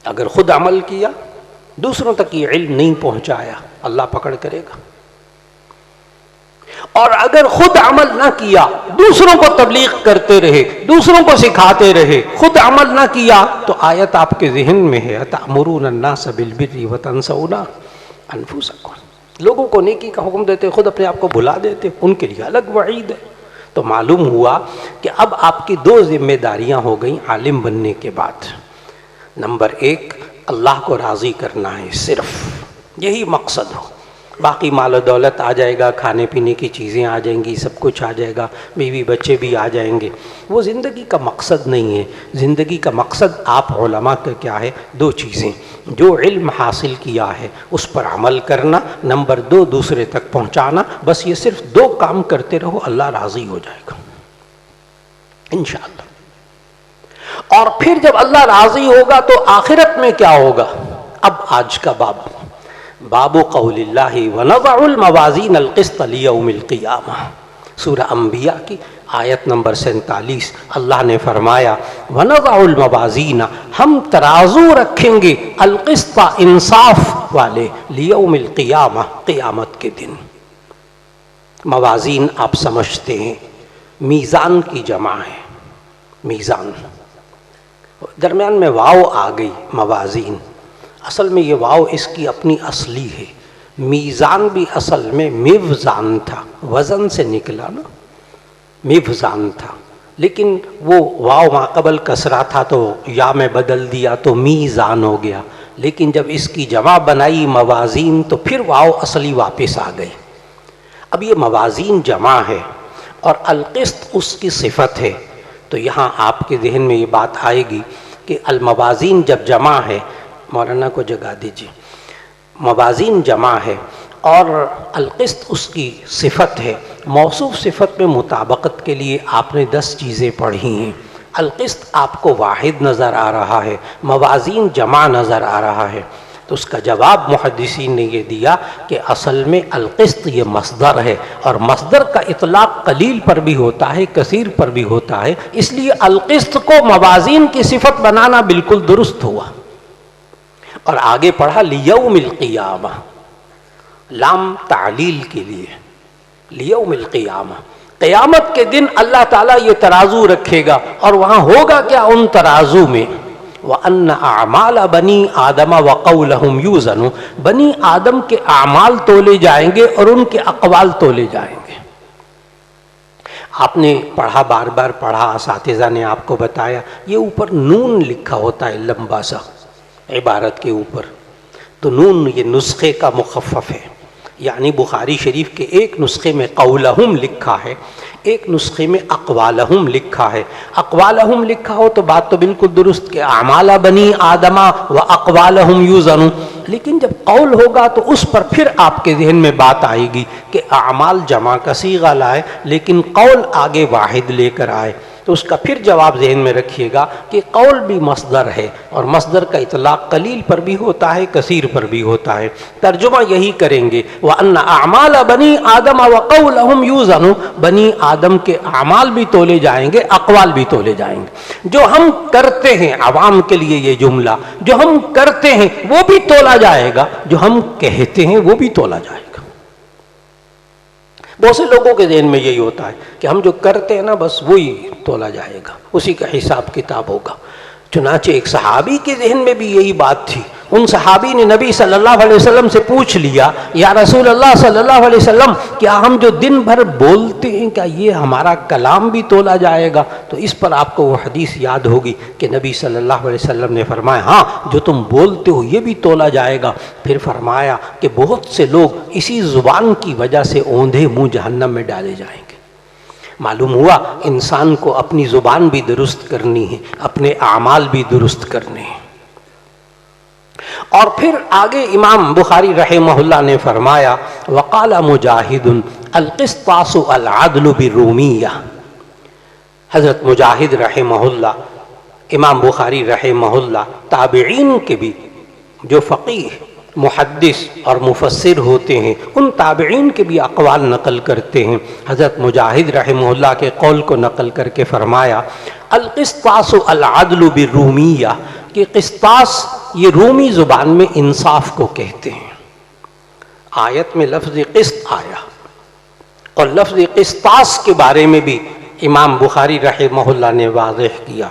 اگر خود عمل کیا، دوسروں تک یہ علم نہیں پہنچایا، اللہ پکڑ کرے گا۔ اور اگر خود عمل نہ کیا، دوسروں کو تبلیغ کرتے رہے، دوسروں کو سکھاتے رہے، خود عمل نہ کیا، تو آیت آپ کے ذہن میں ہے أَتَأْمُرُونَ النَّاسَ بِالْبِرِّ وَتَنْسَوْنَ أَنفُسَكُمْ، لوگوں کو نیکی کا حکم دیتے، خود اپنے آپ کو بھلا دیتے، ان کے لیے الگ وعید ہے۔ تو معلوم ہوا کہ اب آپ کی 2 ذمہ داریاں ہو گئیں عالم بننے کے بعد۔ نمبر 1 اللہ کو راضی کرنا ہے، صرف یہی مقصد ہو، باقی مال و دولت آ جائے گا، کھانے پینے کی چیزیں آ جائیں گی، سب کچھ آ جائے گا، بیوی بچے بھی آ جائیں گے، وہ زندگی کا مقصد نہیں ہے۔ زندگی کا مقصد آپ علماء کا کیا ہے؟ 2 چیزیں، جو علم حاصل کیا ہے اس پر عمل کرنا، نمبر 2 دوسرے تک پہنچانا، بس یہ صرف 2 کام کرتے رہو، اللہ راضی ہو جائے گا انشاءاللہ۔ اور پھر جب اللہ راضی ہوگا تو آخرت میں کیا ہوگا؟ اب آج کا باب قول اللہ وَنَضَعُ الْمَوَازِينَ الْقِسْطَ لِيَوْمِ الْقِيَامَةِ، سورہ انبیاء کی آیت نمبر 47، اللہ نے فرمایا وَنَضَعُ الْمَوَازِينَ، ہم ترازو رکھیں گے، القسط انصاف والے، لیوم القیامہ، قیامت کے دن۔ موازین آپ سمجھتے ہیں میزان کی جمع ہے، میزان، درمیان میں واو آ گئی موازین، اصل میں یہ واو اس کی اپنی اصلی ہے، میزان بھی اصل میں میوزان تھا، وزن سے نکلا نا، میوزان تھا، لیکن وہ واو ماقبل کسرہ تھا تو یا میں بدل دیا تو میزان ہو گیا، لیکن جب اس کی جمع بنائی موازین تو پھر واو اصلی واپس آ گئی۔ اب یہ موازین جمع ہے اور القسط اس کی صفت ہے، تو یہاں آپ کے ذہن میں یہ بات آئے گی کہ الموازین جب جمع ہے، مولانا کو جگہ دیجیے، موازین جمع ہے اور القسط اس کی صفت ہے، موصوف صفت میں مطابقت کے لیے آپ نے 10 چیزیں پڑھی ہیں۔ القسط آپ کو واحد نظر آ رہا ہے، موازین جمع نظر آ رہا ہے، تو اس کا جواب محدثین نے یہ دیا کہ اصل میں القسط یہ مصدر ہے، اور مصدر کا اطلاق قلیل پر بھی ہوتا ہے، کثیر پر بھی ہوتا ہے، اس لیے القسط کو موازین کی صفت بنانا بالکل درست ہوا۔ اور آگے پڑھا لیوم القیامہ، لام تعلیل کے لیے، لیوم القیامہ، قیامت کے دن اللہ تعالیٰ یہ ترازو رکھے گا، اور وہاں ہوگا کیا ان ترازو میں، وَأَنَّ أَعْمَالَ بَنِي آدَمَ وَقَوْلَهُمْ يُوزَنُ، بنی آدم کے اعمال تولے جائیں گے اور ان کے اقوال تولے جائیں گے۔ آپ نے پڑھا، بار بار پڑھا، اساتذہ نے آپ کو بتایا، یہ اوپر نون لکھا ہوتا ہے لمبا سا عبارت کے اوپر، تو نون یہ نسخے کا مخفف ہے، یعنی بخاری شریف کے ایک نسخے میں قولہم لکھا ہے، ایک نسخے میں اقوالہم لکھا ہے۔ اقوالہم لکھا ہو تو بات تو بالکل درست کہ اعمال بنی آدم و اقوالہم یوزن، لیکن جب قول ہوگا تو اس پر پھر آپ کے ذہن میں بات آئے گی کہ اعمال جمع کا صیغہ لائے لیکن قول آگے واحد لے کر آئے، تو اس کا پھر جواب ذہن میں رکھیے گا کہ قول بھی مصدر ہے، اور مصدر کا اطلاق قلیل پر بھی ہوتا ہے، کثیر پر بھی ہوتا ہے۔ ترجمہ یہی کریں گے، وَأَنَّ أَعْمَالَ بَنِي آدَمَ وَقَوْلَهُمْ يُوزَنُ، بنی آدم کے اعمال بھی تولے جائیں گے، اقوال بھی تولے جائیں گے۔ جو ہم کرتے ہیں، عوام کے لیے یہ جملہ، جو ہم کرتے ہیں وہ بھی تولا جائے گا، جو ہم کہتے ہیں وہ بھی تولا جائے گا۔ بہت سے لوگوں کے ذہن میں یہی ہوتا ہے کہ ہم جو کرتے ہیں نا بس وہی تولا جائے گا، اسی کا حساب کتاب ہوگا۔ چنانچہ ایک صحابی کے ذہن میں بھی یہی بات تھی، ان صحابی نے نبی صلی اللہ علیہ وسلم سے پوچھ لیا، یا رسول اللہ صلی اللہ علیہ وسلم، کیا ہم جو دن بھر بولتے ہیں کیا یہ ہمارا کلام بھی تولا جائے گا؟ تو اس پر آپ کو وہ حدیث یاد ہوگی کہ نبی صلی اللہ علیہ وسلم نے فرمایا، ہاں جو تم بولتے ہو یہ بھی تولا جائے گا۔ پھر فرمایا کہ بہت سے لوگ اسی زبان کی وجہ سے اوندھے منہ جہنم میں ڈالے جائیں گے۔ معلوم ہوا انسان کو اپنی زبان بھی درست کرنی ہے، اپنے اعمال بھی درست کرنے ہیں۔ اور پھر آگے امام بخاری رحمہ اللہ نے فرمایا، وقال مجاہد القسطاس العدل بالرومیہ، حضرت مجاہد رحمہ اللہ، امام بخاری رحمہ اللہ، تابعین کے بھی جو فقیہ، محدث اور مفسر ہوتے ہیں، ان تابعین کے بھی اقوال نقل کرتے ہیں۔ حضرت مجاہد رحمہ اللہ کے قول کو نقل کر کے فرمایا، القسطاس العدل بالرومیہ، کہ قسطاس یہ رومی زبان میں انصاف کو کہتے ہیں۔ آیت میں لفظ قسط آیا، اور لفظ قسطاس کے بارے میں بھی امام بخاری رحمہ اللہ نے واضح کیا،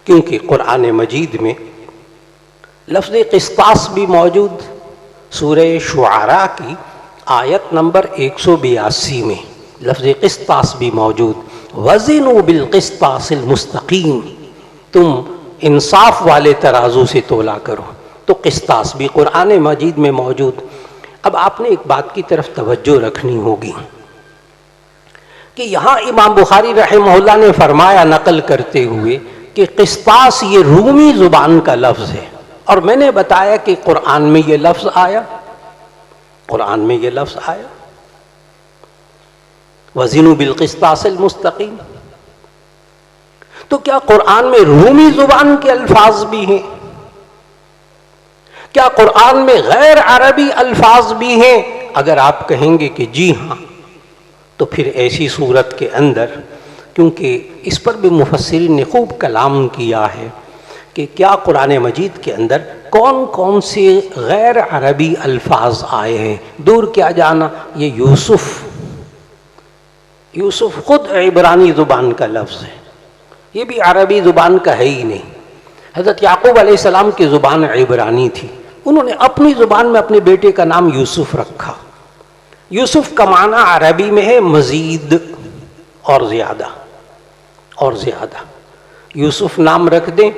کیونکہ قرآن مجید میں لفظ قسطاس بھی موجود، سورہ شعراء کی آیت نمبر 182 میں لفظ قسطاس بھی موجود، وزنوا بالقسطاس المستقیم، تم انصاف والے ترازو سے تولا کرو، تو قسطاس بھی قرآن مجید میں موجود۔ اب آپ نے ایک بات کی طرف توجہ رکھنی ہوگی کہ یہاں امام بخاری رحمہ اللہ نے فرمایا نقل کرتے ہوئے کہ قسطاس یہ رومی زبان کا لفظ ہے، اور میں نے بتایا کہ قرآن میں یہ لفظ آیا، قرآن میں یہ لفظ آیا وزنوا بالقسطاس المستقیم، تو کیا قرآن میں رومی زبان کے الفاظ بھی ہیں؟ کیا قرآن میں غیر عربی الفاظ بھی ہیں؟ اگر آپ کہیں گے کہ جی ہاں، تو پھر ایسی صورت کے اندر، کیونکہ اس پر بھی مفسرین نے خوب کلام کیا ہے کہ کیا قرآن مجید کے اندر کون کون سے غیر عربی الفاظ آئے ہیں۔ دور کیا جانا، یہ یوسف خود عبرانی زبان کا لفظ ہے، یہ بھی عربی زبان کا ہے ہی نہیں. حضرت یعقوب علیہ السلام کی زبان عبرانی تھی، انہوں نے اپنی زبان میں اپنے بیٹے کا نام یوسف رکھا. یوسف کا معنی عربی میں ہے مزید اور زیادہ اور زیادہ. یوسف نام رکھ دیں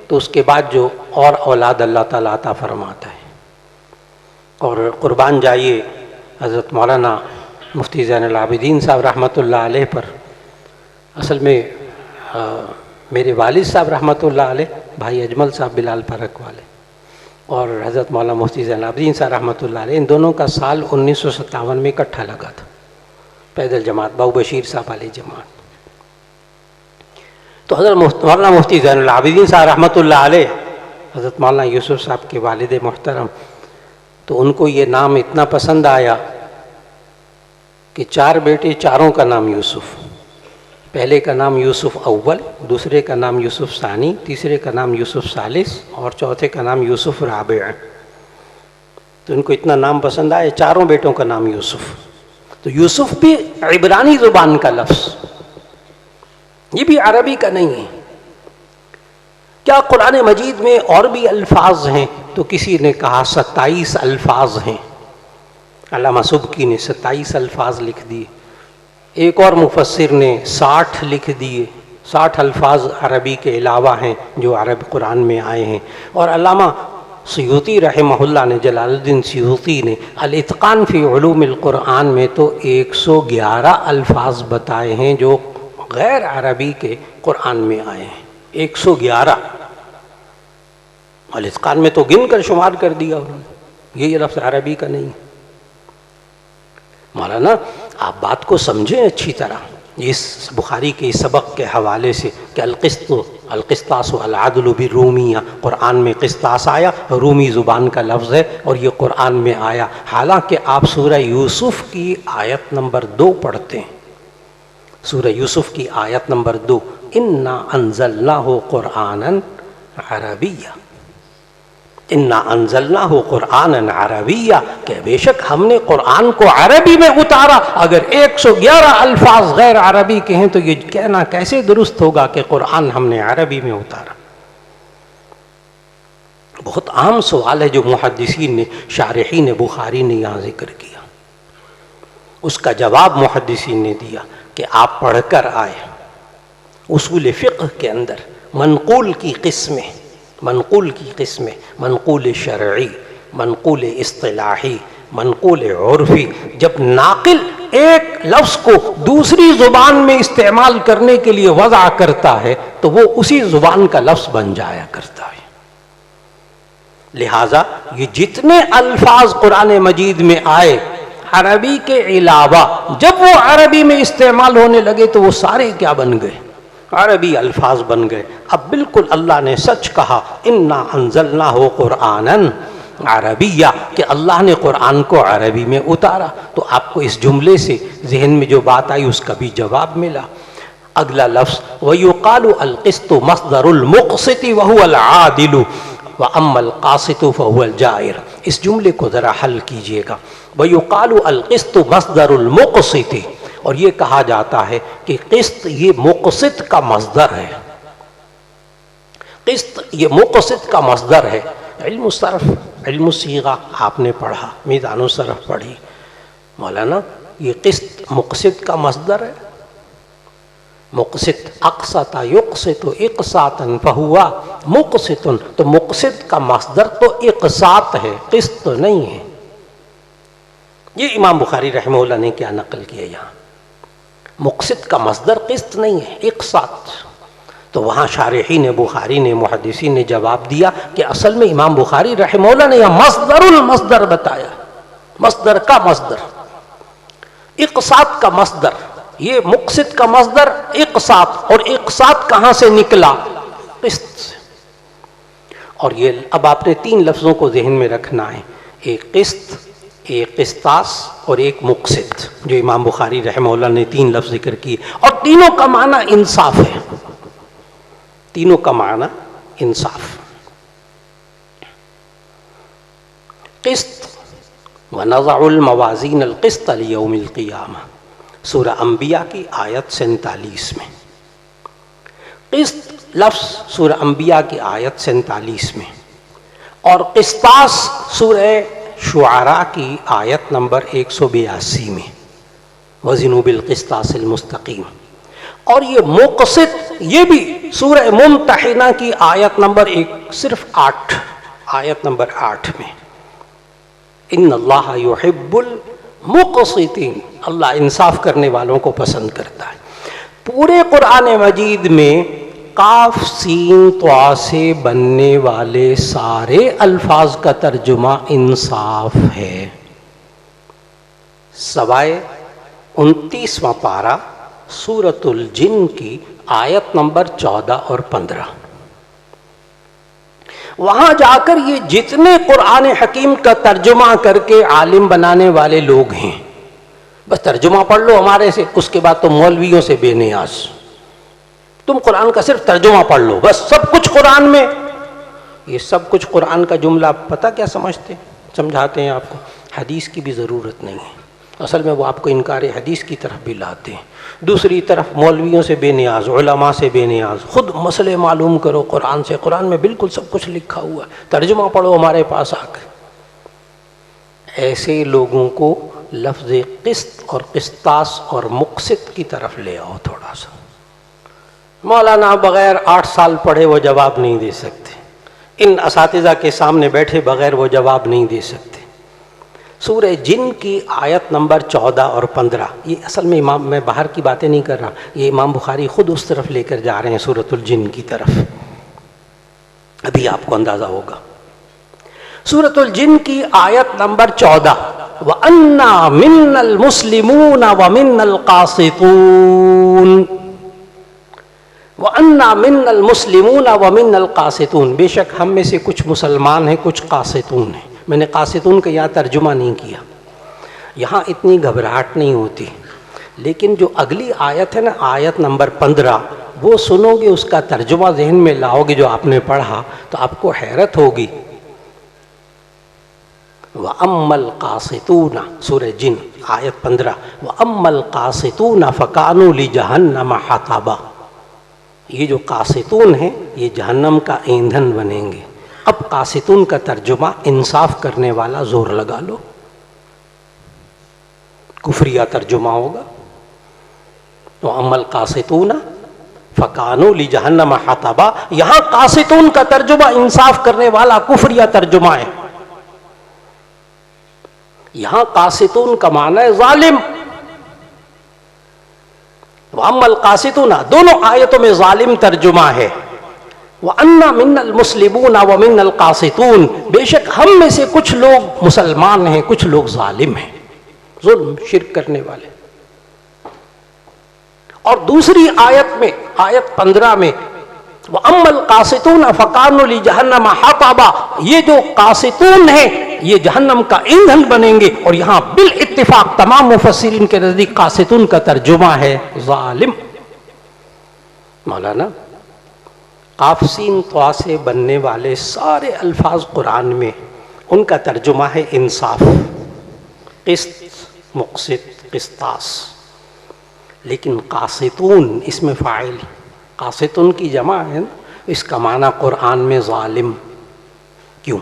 تو اس کے بعد جو اور اولاد اللہ تعالیٰ عطا فرماتا ہے. اور قربان جائیے حضرت مولانا مفتی زین العابدین صاحب رحمۃ اللہ علیہ پر. اصل میں میرے والد صاحب رحمۃ اللہ علیہ بھائی اجمل صاحب بلال پرک والے اور حضرت مولانا مفتی زین العابدین صاحب رحمۃ اللہ علیہ، ان دونوں کا سال 1957 میں اکٹھا لگا تھا، پیدل جماعت باؤ بشیر صاحب علیہ جماعت. تو حضرت مولانا مفتی زین العابدین صاحب رحمۃ اللہ علیہ حضرت مولانا یوسف صاحب کے والد محترم، تو ان کو یہ نام اتنا پسند آیا کہ 4 بیٹے، چاروں کا نام یوسف. پہلے کا نام یوسف اول، دوسرے کا نام یوسف ثانی، تیسرے کا نام یوسف ثالث اور چوتھے کا نام یوسف رابع. تو ان کو اتنا نام پسند آیا، چاروں بیٹوں کا نام یوسف. تو یوسف بھی عبرانی زبان کا لفظ، یہ بھی عربی کا نہیں ہے. کیا قرآن مجید میں اور بھی الفاظ ہیں؟ تو کسی نے کہا 27 الفاظ ہیں. علامہ سبکی نے 27 الفاظ لکھ دیے، ایک اور مفسر نے 60 لکھ دیے. 60 الفاظ عربی کے علاوہ ہیں جو عرب قرآن میں آئے ہیں. اور علامہ سیوطی رحمہ اللہ نے، جلال الدین سیوطی نے الاتقان فی علوم القرآن میں تو 111 الفاظ بتائے ہیں جو غیر عربی کے قرآن میں آئے ہیں. 111 الاتقان میں تو گن کر شمار کر دیا انہوں نے، یہ لفظ عربی کا نہیں. مولانا آپ بات کو سمجھیں اچھی طرح. اس بخاری کے سبق کے حوالے سے کہ القسطاس والعدل بالرومیہ، قرآن میں قسطاس آیا، رومی زبان کا لفظ ہے اور یہ قرآن میں آیا. حالانکہ آپ سورہ یوسف کی آیت نمبر 2 پڑھتے ہیں. سورہ یوسف کی آیت نمبر 2، انا انزلناہ قرآنا عربیہ، انا انزلناہ قرآنا عربیہ، کہ بے شک ہم نے قرآن کو عربی میں اتارا. اگر 111 الفاظ غیر عربی کے ہیں تو یہ کہنا کیسے درست ہوگا کہ قرآن ہم نے عربی میں اتارا؟ بہت عام سوال ہے جو محدثین نے، شارحین بخاری نے یہاں ذکر کیا. اس کا جواب محدثین نے دیا کہ آپ پڑھ کر آئے اصول فقہ کے اندر منقول کی قسمیں، منقول شرعی، منقول اصطلاحی، منقول عرفی. جب ناقل ایک لفظ کو دوسری زبان میں استعمال کرنے کے لیے وضع کرتا ہے تو وہ اسی زبان کا لفظ بن جایا کرتا ہے. لہذا یہ جتنے الفاظ قرآن مجید میں آئے عربی کے علاوہ، جب وہ عربی میں استعمال ہونے لگے تو وہ سارے کیا بن گئے؟ عربی الفاظ بن گئے. اب بالکل اللہ نے سچ کہا، انا انزلناہ قرآنا عربیہ، کہ اللہ نے قرآن کو عربی میں اتارا. تو آپ کو اس جملے سے ذہن میں جو بات آئی اس کا بھی جواب ملا. اگلا لفظ وَيُقَالُ الْقِسْطُ مَصْدَرُ الْمُقْسِطِ وَهُوَ الْعَادِلُ وَأَمَّا الْقَاسِطُ فَهُوَ الْجَائِرُ. اس جملے کو ذرا حل کیجئے گا. وَيُقَالُ الْقِسْطُ مَصْدَرُ الْمُقْسِطِ، اور یہ کہا جاتا ہے کہ قسط یہ مقسط کا مصدر ہے. قسط یہ مقسط کا مصدر ہے. علم الصرف، علم الصیغہ آپ نے پڑھا، میزان الصرف پڑھی. مولانا یہ قسط مقسط کا مصدر ہے. مقسط اقسط یقسط اقساطا فہوا مقسط، تو مقسط کا مصدر تو اقساط ہے، قسط نہیں ہے. یہ امام بخاری رحمہ اللہ نے کیا نقل کیا یہاں؟ مقسط کا مصدر قسط نہیں ہے، اقساط. تو وہاں شارحین بخاری نے، محدثین نے جواب دیا کہ اصل میں امام بخاری رحمہ اللہ نے یہاں مصدر المصدر بتایا، مصدر کا مصدر، اقساط کا مصدر. یہ مقسط کا مصدر اقساط، اور اقساط کہاں سے نکلا؟ قسط سے. اور یہ اب آپ نے 3 لفظوں کو ذہن میں رکھنا ہے، ایک قسط، ایک قسطاس اور ایک مقسط، جو امام بخاری رحمہ اللہ نے 3 لفظ ذکر کیے. اور تینوں کا معنی انصاف ہے، تینوں کا معنی انصاف. قسط وَنَضَعُ الْمَوَازِينَ الْقِسْطَ لِيَوْمِ الْقِيَامَةِ، سورہ انبیاء کی آیت 47 میں. قسط لفظ سورہ انبیاء کی آیت 47 میں، اور قسطاس سورہ شعراء کی آیت نمبر 182 میں، وزنوا بالقسطاس المستقیم. اور یہ مقسط یہ بھی سورہ ممتحنہ کی آیت نمبر صرف 8، آیت نمبر 8 میں، ان اللہ یحب المقسطین، اللہ انصاف کرنے والوں کو پسند کرتا ہے. پورے قرآن مجید میں قاف سین طا سے بننے والے سارے الفاظ کا ترجمہ انصاف ہے، سوائے 29واں پارہ سورۃ الجن کی آیت نمبر 14 اور 15. وہاں جا کر یہ جتنے قرآن حکیم کا ترجمہ کر کے عالم بنانے والے لوگ ہیں، بس ترجمہ پڑھ لو ہمارے سے، اس کے بعد تو مولویوں سے بے نیاز، تم قرآن کا صرف ترجمہ پڑھ لو بس، سب کچھ قرآن میں. یہ سب کچھ قرآن کا جملہ پتہ کیا سمجھاتے ہیں آپ کو؟ حدیث کی بھی ضرورت نہیں ہے. اصل میں وہ آپ کو انکار حدیث کی طرف بھی لاتے ہیں. دوسری طرف مولویوں سے بے نیاز، علماء سے بے نیاز، خود مسئلے معلوم کرو قرآن سے، قرآن میں بالکل سب کچھ لکھا ہوا ہے، ترجمہ پڑھو ہمارے پاس آ کر. ایسے لوگوں کو لفظ قسط اور قسطاس اور مقسط کی طرف لے آؤ تھوڑا سا. مولانا بغیر 8 سال پڑھے وہ جواب نہیں دے سکتے، ان اساتذہ کے سامنے بیٹھے بغیر وہ جواب نہیں دے سکتے. سورہ جن کی آیت نمبر 14 اور 15، یہ اصل میں امام، میں باہر کی باتیں نہیں کر رہا، یہ امام بخاری خود اس طرف لے کر جا رہے ہیں سورۃ الجن کی طرف، ابھی آپ کو اندازہ ہوگا. سورۃ الجن کی آیت نمبر 14، وَأَنَّا مِنَّا الْمُسْلِمُونَ وَمِنَّا الْقَاسِطُونَ، وَأَنَّا مِنَّا الْمُسْلِمُونَ وَمِنَّا الْقَاسِطُونَ، بے شک ہم میں سے کچھ مسلمان ہیں کچھ قاسطون ہیں. میں نے قاسطون کا یہاں ترجمہ نہیں کیا، یہاں اتنی گھبراہٹ نہیں ہوتی، لیکن جو اگلی آیت ہے نا، آیت نمبر 15، وہ سنو گے، اس کا ترجمہ ذہن میں لاؤ گے جو آپ نے پڑھا تو آپ کو حیرت ہوگی. وَأَمَّا الْقَاسِطُونَ، سورہ جن آیت 15، وَأَمَّا الْقَاسِطُونَ فَكَانُوا لِجَهَنَّمَ حَطَبًا، یہ جو قاسطون ہیں یہ جہنم کا ایندھن بنیں گے. اب قاسطون کا ترجمہ انصاف کرنے والا زور لگا لو، کفریہ ترجمہ ہوگا. تو اما القاسطون فکانوا لجہنم حطبا، یہاں قاسطون کا ترجمہ انصاف کرنے والا کفریہ ترجمہ ہے. یہاں قاسطون کا معنی ہے ظالم، واما القاسطون دونوں آیتوں میں ظالم ترجمہ ہے. وَأَنَّا مِنَّا الْمُسْلِمُونَ وَمِنَّا الْقَاسِطُونَ، بے شک ہم میں سے کچھ لوگ مسلمان ہیں کچھ لوگ ظالم ہیں، ظلم شرک کرنے والے. اور دوسری آیت میں آیت 15 میں وَأَمَّا الْقَاسِطُونَ فَكَانُوا لِجَهَنَّمَ حَطَبًا، یہ جو قاسطون ہیں یہ جہنم کا ایندھن بنیں گے. اور یہاں بالاتفاق تمام مفسرین کے نزدیک قاسطون کا ترجمہ ہے ظالم. مولانا قاف سین طا سے بننے والے سارے الفاظ قرآن میں ان کا ترجمہ ہے انصاف، قسط، مقسط، قسطاس. لیکن قاسطون اس میں فاعل، قاسطون کی جمع ہے، اس کا معنی قرآن میں ظالم. کیوں؟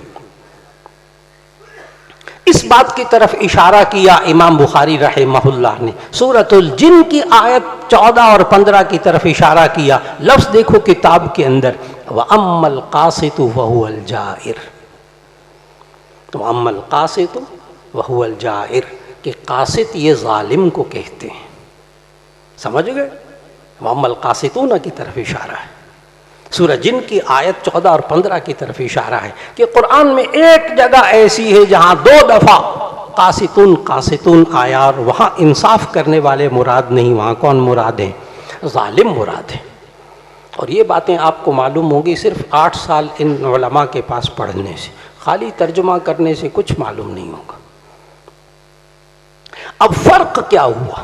اس بات کی طرف اشارہ کیا امام بخاری رحمہ اللہ نے، سورۃ الجن کی آیت 14 اور 15 کی طرف اشارہ کیا. لفظ دیکھو کتاب کے اندر، وَأَمَّا الْقَاسِطُ وَهُوَ الْجَائِرُ، وَأَمَّا الْقَاسِطُ وَهُوَ الْجَائِرُ، کہ قاسط یہ ظالم کو کہتے ہیں. سمجھ گئے؟ وَأَمَّا الْقَاسِطُونَ کی طرف اشارہ ہے. سورہ جن کی آیت 14 اور 15 کی طرف اشارہ ہے کہ قرآن میں ایک جگہ ایسی ہے جہاں 2 دفعہ قاسطون قاسطون آیا، اور وہاں انصاف کرنے والے مراد نہیں، وہاں کون مراد ہیں؟ ظالم مراد ہیں. اور یہ باتیں آپ کو معلوم ہوگی صرف 8 سال ان علماء کے پاس پڑھنے سے، خالی ترجمہ کرنے سے کچھ معلوم نہیں ہوگا. اب فرق کیا ہوا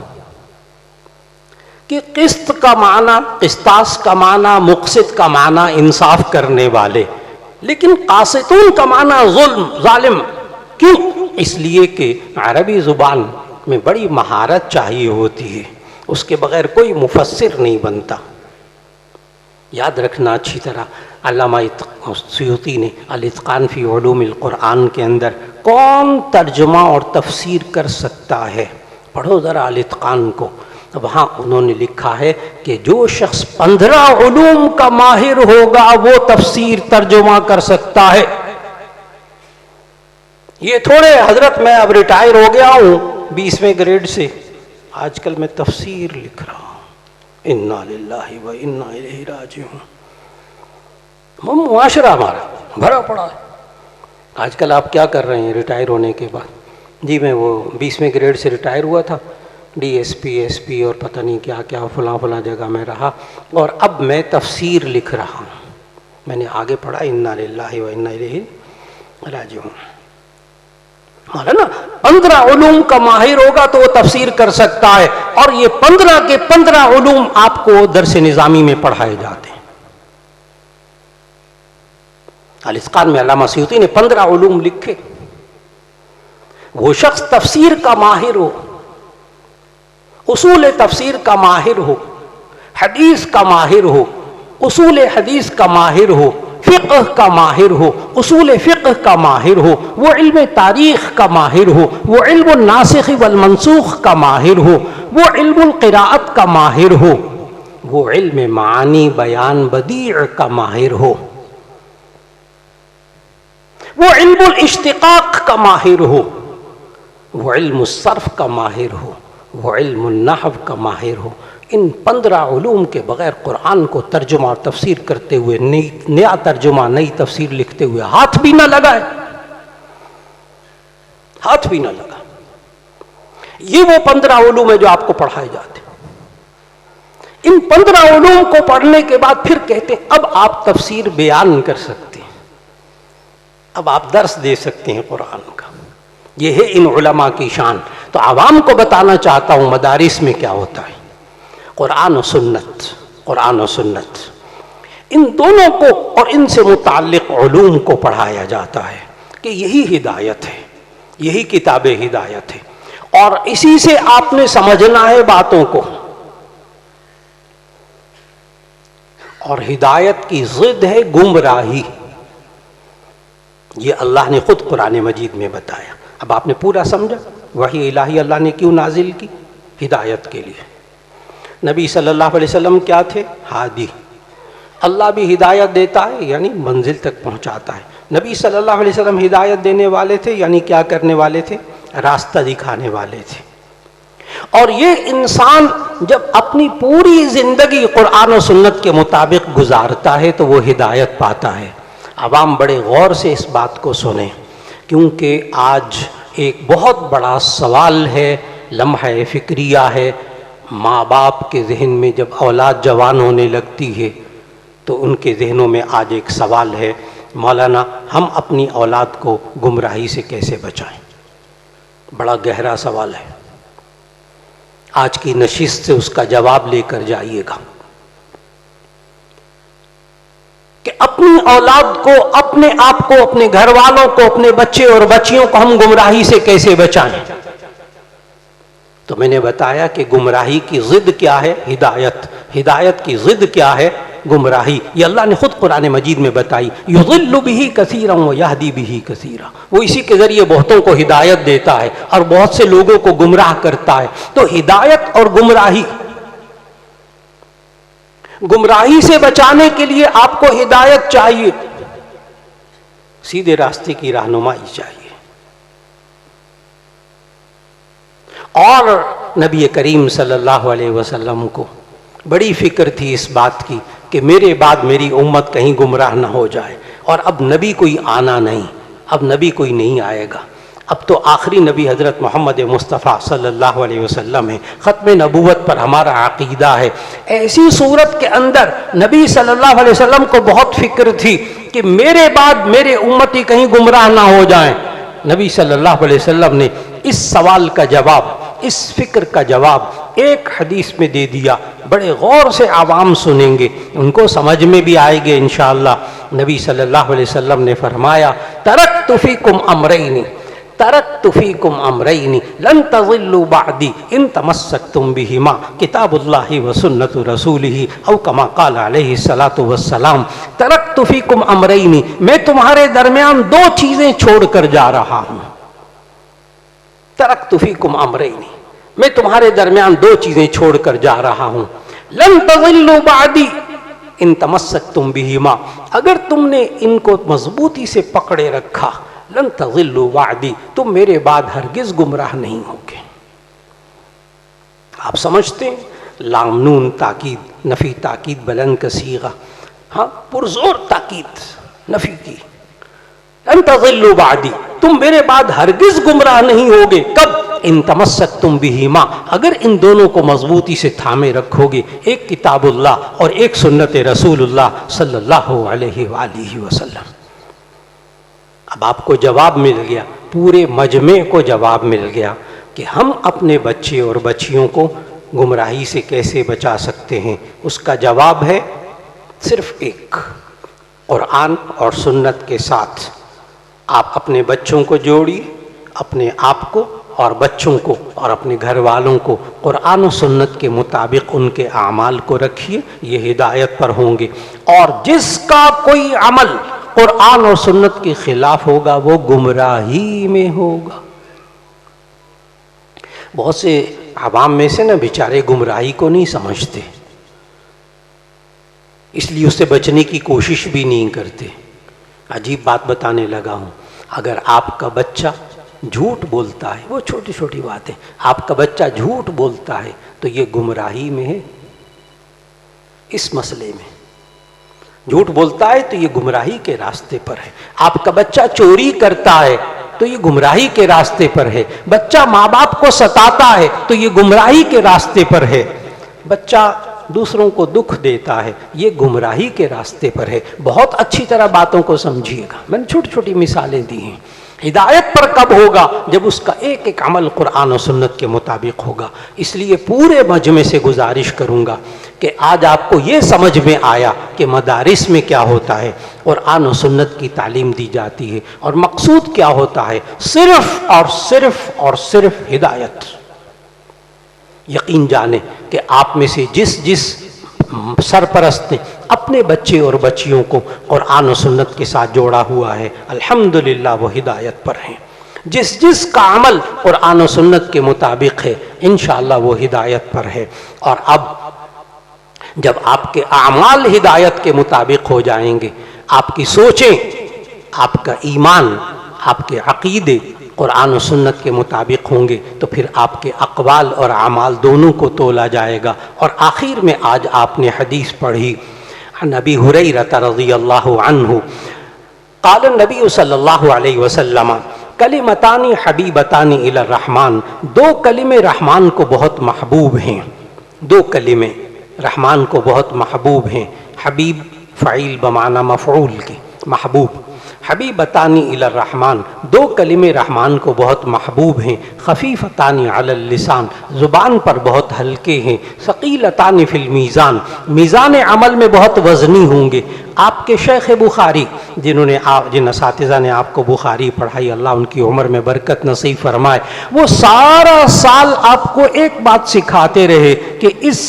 کہ قسط کا معنی، قسطاس کا معنی، مقسط کا معنی انصاف کرنے والے، لیکن قاسطون کا معنی ظلم، ظالم. کیوں؟ اس لیے کہ عربی زبان میں بڑی مہارت چاہیے ہوتی ہے، اس کے بغیر کوئی مفسر نہیں بنتا. یاد رکھنا اچھی طرح، علامہ سیوطی نے الاتقان فی علوم القرآن کے اندر کون ترجمہ اور تفسیر کر سکتا ہے، پڑھو ذرا الاتقان کو، وہاں انہوں نے لکھا ہے کہ جو شخص 15 علوم کا ماہر ہوگا وہ تفسیر ترجمہ کر سکتا ہے۔ یہ تھوڑے حضرت میں اب ریٹائر ہو گیا ہوں 20ویں گریڈ سے، آج کل میں تفسیر لکھ رہا ہوں، انا للہ و انا الیہ راجعون۔ معاشرہ ہمارا بھرا پڑا ہے۔ آج کل آپ کیا کر رہے ہیں ریٹائر ہونے کے بعد؟ جی میں وہ 20ویں گریڈ سے ریٹائر ہوا تھا، D S P S P اور پتہ نہیں کیا کیا فلاں فلاں جگہ میں رہا، اور اب میں تفسیر لکھ رہا ہوں۔ میں نے آگے پڑھا انا للہ و انا الیہ راجعون۔ مولانا 15 علوم کا ماہر ہوگا تو وہ تفسیر کر سکتا ہے، اور یہ 15 کے 15 علوم آپ کو درس نظامی میں پڑھائے جاتے ہیں۔ الاتقان میں علامہ سیوطی نے 15 علوم لکھے۔ وہ شخص تفسیر کا ماہر ہو، اصول تفسیر کا ماہر ہو، حدیث کا ماہر ہو، اصول حدیث کا ماہر ہو، فقہ کا ماہر ہو، اصول فقہ کا ماہر ہو، وہ علم تاریخ کا ماہر ہو، وہ علم الناسخ والمنسوخ کا ماہر ہو، وہ علم القراءت کا ماہر ہو، وہ علم معانی بیان بدیع کا ماہر ہو، وہ علم الاشتقاق کا ماہر ہو، وہ علم الصرف کا ماہر ہو، وہ علم النحو کا ماہر ہو۔ ان 15 علوم کے بغیر قرآن کو ترجمہ اور تفسیر کرتے ہوئے، نیا ترجمہ نئی تفسیر لکھتے ہوئے ہاتھ بھی نہ لگائے، ہاتھ بھی نہ لگا۔ یہ وہ 15 علوم ہے جو آپ کو پڑھائے جاتے ہیں۔ ان 15 علوم کو پڑھنے کے بعد پھر کہتے ہیں اب آپ تفسیر بیان کر سکتے ہیں، اب آپ درس دے سکتے ہیں قرآن کا۔ یہ ہے ان علماء کی شان۔ تو عوام کو بتانا چاہتا ہوں مدارس میں کیا ہوتا ہے، قرآن و سنت، قرآن و سنت، ان دونوں کو اور ان سے متعلق علوم کو پڑھایا جاتا ہے کہ یہی ہدایت ہے، یہی کتاب ہدایت ہے، اور اسی سے آپ نے سمجھنا ہے باتوں کو۔ اور ہدایت کی ضد ہے گمراہی، یہ اللہ نے خود قرآن مجید میں بتایا۔ اب آپ نے پورا سمجھا وحی الہی اللہ نے کیوں نازل کی؟ ہدایت کے لیے۔ نبی صلی اللہ علیہ وسلم کیا تھے؟ ہادی۔ اللہ بھی ہدایت دیتا ہے یعنی منزل تک پہنچاتا ہے۔ نبی صلی اللہ علیہ وسلم ہدایت دینے والے تھے یعنی کیا کرنے والے تھے؟ راستہ دکھانے والے تھے۔ اور یہ انسان جب اپنی پوری زندگی قرآن و سنت کے مطابق گزارتا ہے تو وہ ہدایت پاتا ہے۔ عوام بڑے غور سے اس بات کو سنیں، کیونکہ آج ایک بہت بڑا سوال ہے، لمحہ فکریہ ہے۔ ماں باپ کے ذہن میں جب اولاد جوان ہونے لگتی ہے تو ان کے ذہنوں میں آج ایک سوال ہے، مولانا ہم اپنی اولاد کو گمراہی سے کیسے بچائیں؟ بڑا گہرا سوال ہے، آج کی نشست سے اس کا جواب لے کر جائیے گا کہ اپنی اولاد کو، اپنے آپ کو، اپنے گھر والوں کو، اپنے بچے اور بچیوں کو ہم گمراہی سے کیسے بچائیں؟ تو میں نے بتایا کہ گمراہی کی ضد کیا ہے؟ ہدایت۔ ہدایت کی ضد کیا ہے؟ گمراہی۔ یہ اللہ نے خود قرآن مجید میں بتائی، یضل بہ کثیرا ویہدی بہ کثیرا۔ وہ اسی کے ذریعے بہتوں کو ہدایت دیتا ہے اور بہت سے لوگوں کو گمراہ کرتا ہے۔ تو ہدایت اور گمراہی، گمراہی سے بچانے کے لیے آپ کو ہدایت چاہیے، سیدھے راستے کی رہنمائی چاہیے۔ اور نبی کریم صلی اللہ علیہ وسلم کو بڑی فکر تھی اس بات کی کہ میرے بعد میری امت کہیں گمراہ نہ ہو جائے۔ اور اب نبی کوئی آنا نہیں، اب نبی کوئی نہیں آئے گا، اب تو آخری نبی حضرت محمد مصطفیٰ صلی اللہ علیہ وسلم ہے۔ ختم نبوت پر ہمارا عقیدہ ہے۔ ایسی صورت کے اندر نبی صلی اللہ علیہ وسلم کو بہت فکر تھی کہ میرے بعد میرے امتی کہیں گمراہ نہ ہو جائیں۔ نبی صلی اللہ علیہ وسلم نے اس سوال کا جواب، اس فکر کا جواب ایک حدیث میں دے دیا۔ بڑے غور سے عوام سنیں گے، ان کو سمجھ میں بھی آئے گے انشاءاللہ۔ نبی صلی اللہ علیہ وسلم نے فرمایا ترکت فیکم امرین ترکت فیکم امرین لن تضلوا بعدی ان تمسکتم بہما کتاب اللہ و سنت رسولہ او کما قال علیہ الصلاۃ والسلام. ترکت فیکم امرین، میں تمہارے درمیان دو چیزیں چھوڑ کر جا رہا ہوں. ترکت فیکم امرین، میں تمہارے درمیان دو چیزیں چھوڑ کر جا رہا ہوں. لن تضلوا بعدی ان تمسکتم بہما، اگر تم نے ان کو مضبوطی سے پکڑے رکھا، لن تضلوا بعدی، تم میرے بعد ہرگز گمراہ نہیں ہوگے. آپ سمجھتے ہیں لام نون تاکید، نفی تاکید بلند کا صیغہ، ہاں پرزور تاکید نفی کی. لن تضلوا بعدی، تم میرے بعد ہرگز گمراہ نہیں ہوگے. کب؟ ان تمسکتم بہما، اگر ان دونوں کو مضبوطی سے تھامے رکھو گے، ایک کتاب اللہ اور ایک سنت رسول اللہ صلی اللہ علیہ وآلہ وسلم. اب آپ کو جواب مل گیا، پورے مجمع کو جواب مل گیا کہ ہم اپنے بچے اور بچیوں کو گمراہی سے کیسے بچا سکتے ہیں. اس کا جواب ہے صرف ایک، قرآن اور سنت کے ساتھ آپ اپنے بچوں کو جوڑی، اپنے آپ کو اور بچوں کو اور اپنے گھر والوں کو قرآن و سنت کے مطابق ان کے اعمال کو رکھیے، یہ ہدایت پر ہوں گے. اور جس کا کوئی عمل قرآن اور سنت کے خلاف ہوگا وہ گمراہی میں ہوگا. بہت سے عوام میں سے نا بیچارے گمراہی کو نہیں سمجھتے، اس لیے اس سے بچنے کی کوشش بھی نہیں کرتے. عجیب بات بتانے لگا ہوں، اگر آپ کا بچہ جھوٹ بولتا ہے، وہ چھوٹی چھوٹی باتیں، آپ کا بچہ جھوٹ بولتا ہے تو یہ گمراہی میں ہے. اس مسئلے میں جھوٹ بولتا ہے تو یہ گمراہی کے راستے پر ہے. آپ کا بچہ چوری کرتا ہے تو یہ گمراہی کے راستے پر ہے. بچہ ماں باپ کو ستاتا ہے تو یہ گمراہی کے راستے پر ہے. بچہ دوسروں کو دکھ دیتا ہے، یہ گمراہی کے راستے پر ہے. بہت اچھی طرح باتوں کو سمجھیے گا، میں نے چھوٹی چھوٹی مثالیں دی ہیں. ہدایت پر کب ہوگا؟ جب اس کا ایک ایک عمل قرآن و سنت کے مطابق ہوگا. اس لیے پورے مجمع سے گزارش کروں گا کہ آج آپ کو یہ سمجھ میں آیا کہ مدارس میں کیا ہوتا ہے، قرآن و سنت کی تعلیم دی جاتی ہے، اور مقصود کیا ہوتا ہے؟ صرف اور صرف اور صرف ہدایت. یقین جانیں کہ آپ میں سے جس سرپرست نے اپنے بچے اور بچیوں کو قرآن و سنت کے ساتھ جوڑا ہوا ہے، الحمدللہ وہ ہدایت پر ہیں. جس کا عمل قرآن و سنت کے مطابق ہے انشاءاللہ وہ ہدایت پر ہے. اور اب جب آپ کے اعمال ہدایت کے مطابق ہو جائیں گے، آپ کی سوچیں، آپ کا ایمان، آپ کے عقیدے قرآن و سنت کے مطابق ہوں گے، تو پھر آپ کے اقوال اور اعمال دونوں کو تولا جائے گا. اور آخر میں آج آپ نے حدیث پڑھی عن ابی ہریرہ رضی اللہ عنہ قال النبی صلی اللہ علیہ وسلم کلمتان حبیبتان الی الرحمن، دو کلمے رحمان کو بہت محبوب ہیں. دو کلمے رحمان کو بہت محبوب ہیں. حبیب فعیل بمعنی مفعول کی، محبوب. حبیبتان الی الرحمن، دو کلمے رحمان کو بہت محبوب ہیں. خفیفتان علی اللسان، زبان پر بہت ہلکے ہیں. ثقیلتان فی المیزان، میزان عمل میں بہت وزنی ہوں گے. آپ کے شیخ بخاری جن اساتذہ نے آپ کو بخاری پڑھائی، اللہ ان کی عمر میں برکت نصیب فرمائے، وہ سارا سال آپ کو ایک بات سکھاتے رہے کہ اس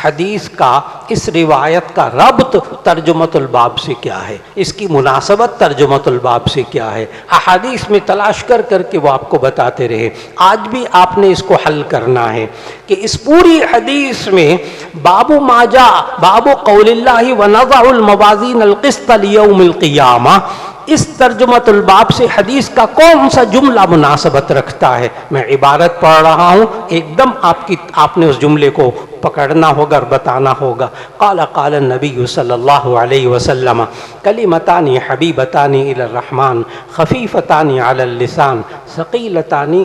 حدیث کا، اس روایت کا ربط ترجمۃ الباب سے کیا ہے، اس کی مناسبت ترجمۃ الباب سے کیا ہے. احادیث میں تلاش کر کے وہ آپ کو بتاتے رہے. آج بھی آپ نے اس کو حل کرنا ہے کہ اس پوری حدیث میں باب ما جاء، باب قول اللہ ونضع الموازین القسط لیوم القیامہ، اس ترجمۃ الباب سے حدیث کا کون سا جملہ مناسبت رکھتا ہے. میں عبارت پڑھ رہا ہوں، ایک دم آپ نے اس جملے کو پکڑنا ہوگا اور بتانا ہوگا. قال النبی صلی اللہ علیہ وسلم کلمتان حبیبتان الی الرحمن خفیفتان علی اللسان ثقیلتان.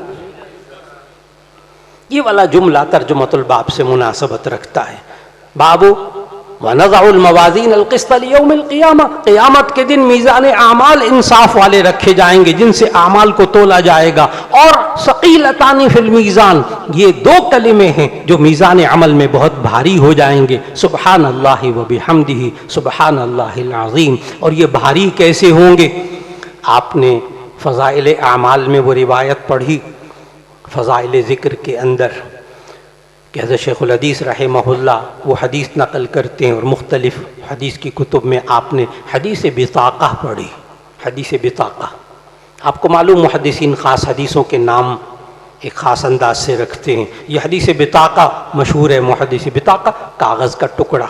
یہ والا جملہ ترجمۃ الباب سے مناسبت رکھتا ہے. بابو وَنَضَعُ الْمَوَازِينَ الْقِسْطَ لِيَوْمِ الْقِيَامَةِ، قیامت کے دن میزان اعمال انصاف والے رکھے جائیں گے جن سے اعمال کو تولا جائے گا. اور ثقیلتان فی المیزان، یہ دو کلمے ہیں جو میزان عمل میں بہت بھاری ہو جائیں گے. سبحان اللہ وبحمدہ سبحان اللہ العظیم. اور یہ بھاری کیسے ہوں گے؟ آپ نے فضائل اعمال میں وہ روایت پڑھی فضائل ذکر کے اندر کہ حضرت شیخ الحدیث رحمہ اللہ وہ حدیث نقل کرتے ہیں، اور مختلف حدیث کی کتب میں آپ نے حدیث بطاقہ پڑھی. حدیث بطاقہ، آپ کو معلوم محدثین خاص حدیثوں کے نام ایک خاص انداز سے رکھتے ہیں. یہ حدیث بطاقہ مشہور ہے. محدث بطاقہ کاغذ کا ٹکڑا،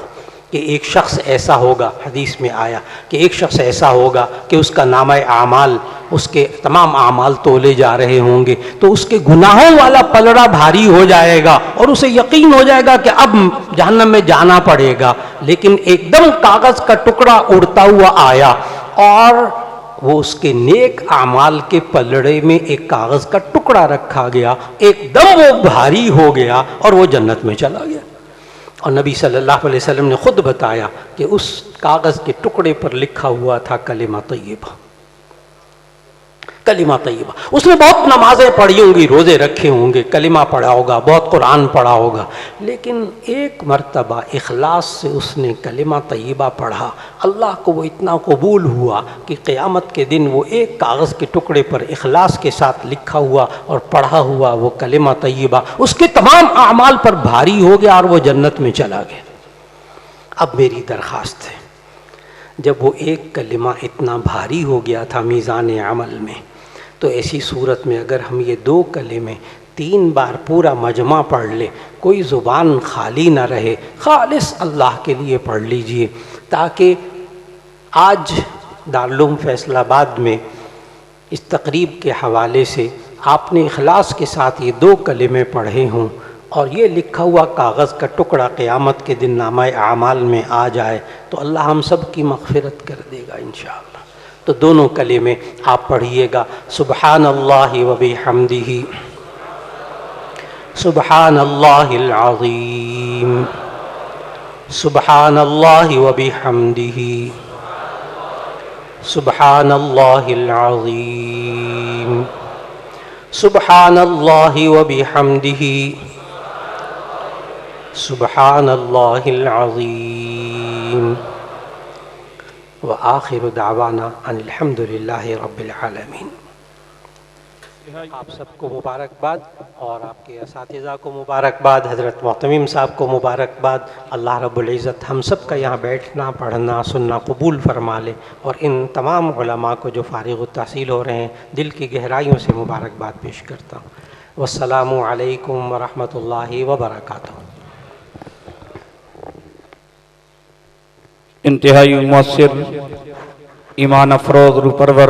کہ ایک شخص ایسا ہوگا، حدیث میں آیا کہ ایک شخص ایسا ہوگا کہ اس کا نامہ اعمال، اس کے تمام اعمال تولے جا رہے ہوں گے، تو اس کے گناہوں والا پلڑا بھاری ہو جائے گا اور اسے یقین ہو جائے گا کہ اب جہنم میں جانا پڑے گا. لیکن ایک دم کاغذ کا ٹکڑا اڑتا ہوا آیا اور وہ اس کے نیک اعمال کے پلڑے میں ایک کاغذ کا ٹکڑا رکھا گیا، ایک دم وہ بھاری ہو گیا اور وہ جنت میں چلا گیا. اور نبی صلی اللہ علیہ وسلم نے خود بتایا کہ اس کاغذ کے ٹکڑے پر لکھا ہوا تھا کلمہ طیبہ. کلمہ طیبہ. اس نے بہت نمازیں پڑھی ہوں گی، روزے رکھے ہوں گے، کلمہ پڑھا ہوگا، بہت قرآن پڑھا ہوگا، لیکن ایک مرتبہ اخلاص سے اس نے کلمہ طیبہ پڑھا. اللہ کو وہ اتنا قبول ہوا کہ قیامت کے دن وہ ایک کاغذ کے ٹکڑے پر اخلاص کے ساتھ لکھا ہوا اور پڑھا ہوا وہ کلمہ طیبہ اس کے تمام اعمال پر بھاری ہو گیا اور وہ جنت میں چلا گیا. اب میری درخواست ہے، جب وہ ایک کلمہ اتنا بھاری ہو گیا تھا میزان عمل میں، تو ایسی صورت میں اگر ہم یہ 2 کلمے 3 بار پورا مجمع پڑھ لے، کوئی زبان خالی نہ رہے، خالص اللہ کے لیے پڑھ لیجئے، تاکہ آج دارالعلوم فیصل آباد میں اس تقریب کے حوالے سے آپ نے اخلاص کے ساتھ یہ 2 کلمے پڑھے ہوں اور یہ لکھا ہوا کاغذ کا ٹکڑا قیامت کے دن نامہ اعمال میں آ جائے تو اللہ ہم سب کی مغفرت کر دے گا انشاءاللہ. تو دونوں کلمے آپ پڑھیے گا. سبحان اللہ و بحمدہ، سبحان اللہ العظیم، سبحان اللہ و بحمدہ، سبحان اللہ العظیم، سبحان اللہ و بحمدہ، سبحان اللہ العظیم. وآخر دعوانا ان الحمد للہ رب العالمین. آپ سب کو مبارکباد اور آپ کے اساتذہ کو مبارکباد، حضرت معتمم صاحب کو مبارکباد. اللہ رب العزت ہم سب کا یہاں بیٹھنا پڑھنا سننا قبول فرما لے، اور ان تمام علماء کو جو فارغ التحصیل ہو رہے ہیں دل کی گہرائیوں سے مبارکباد پیش کرتا ہوں. والسلام علیکم ورحمۃ اللہ وبرکاتہ. انتہائی مؤثر، ایمان افروز، روح پرور،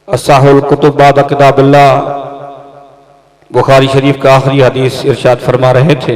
اصح الکتب بعد کتاب اللہ، بخاری شریف کا آخری حدیث ارشاد فرما رہے تھے.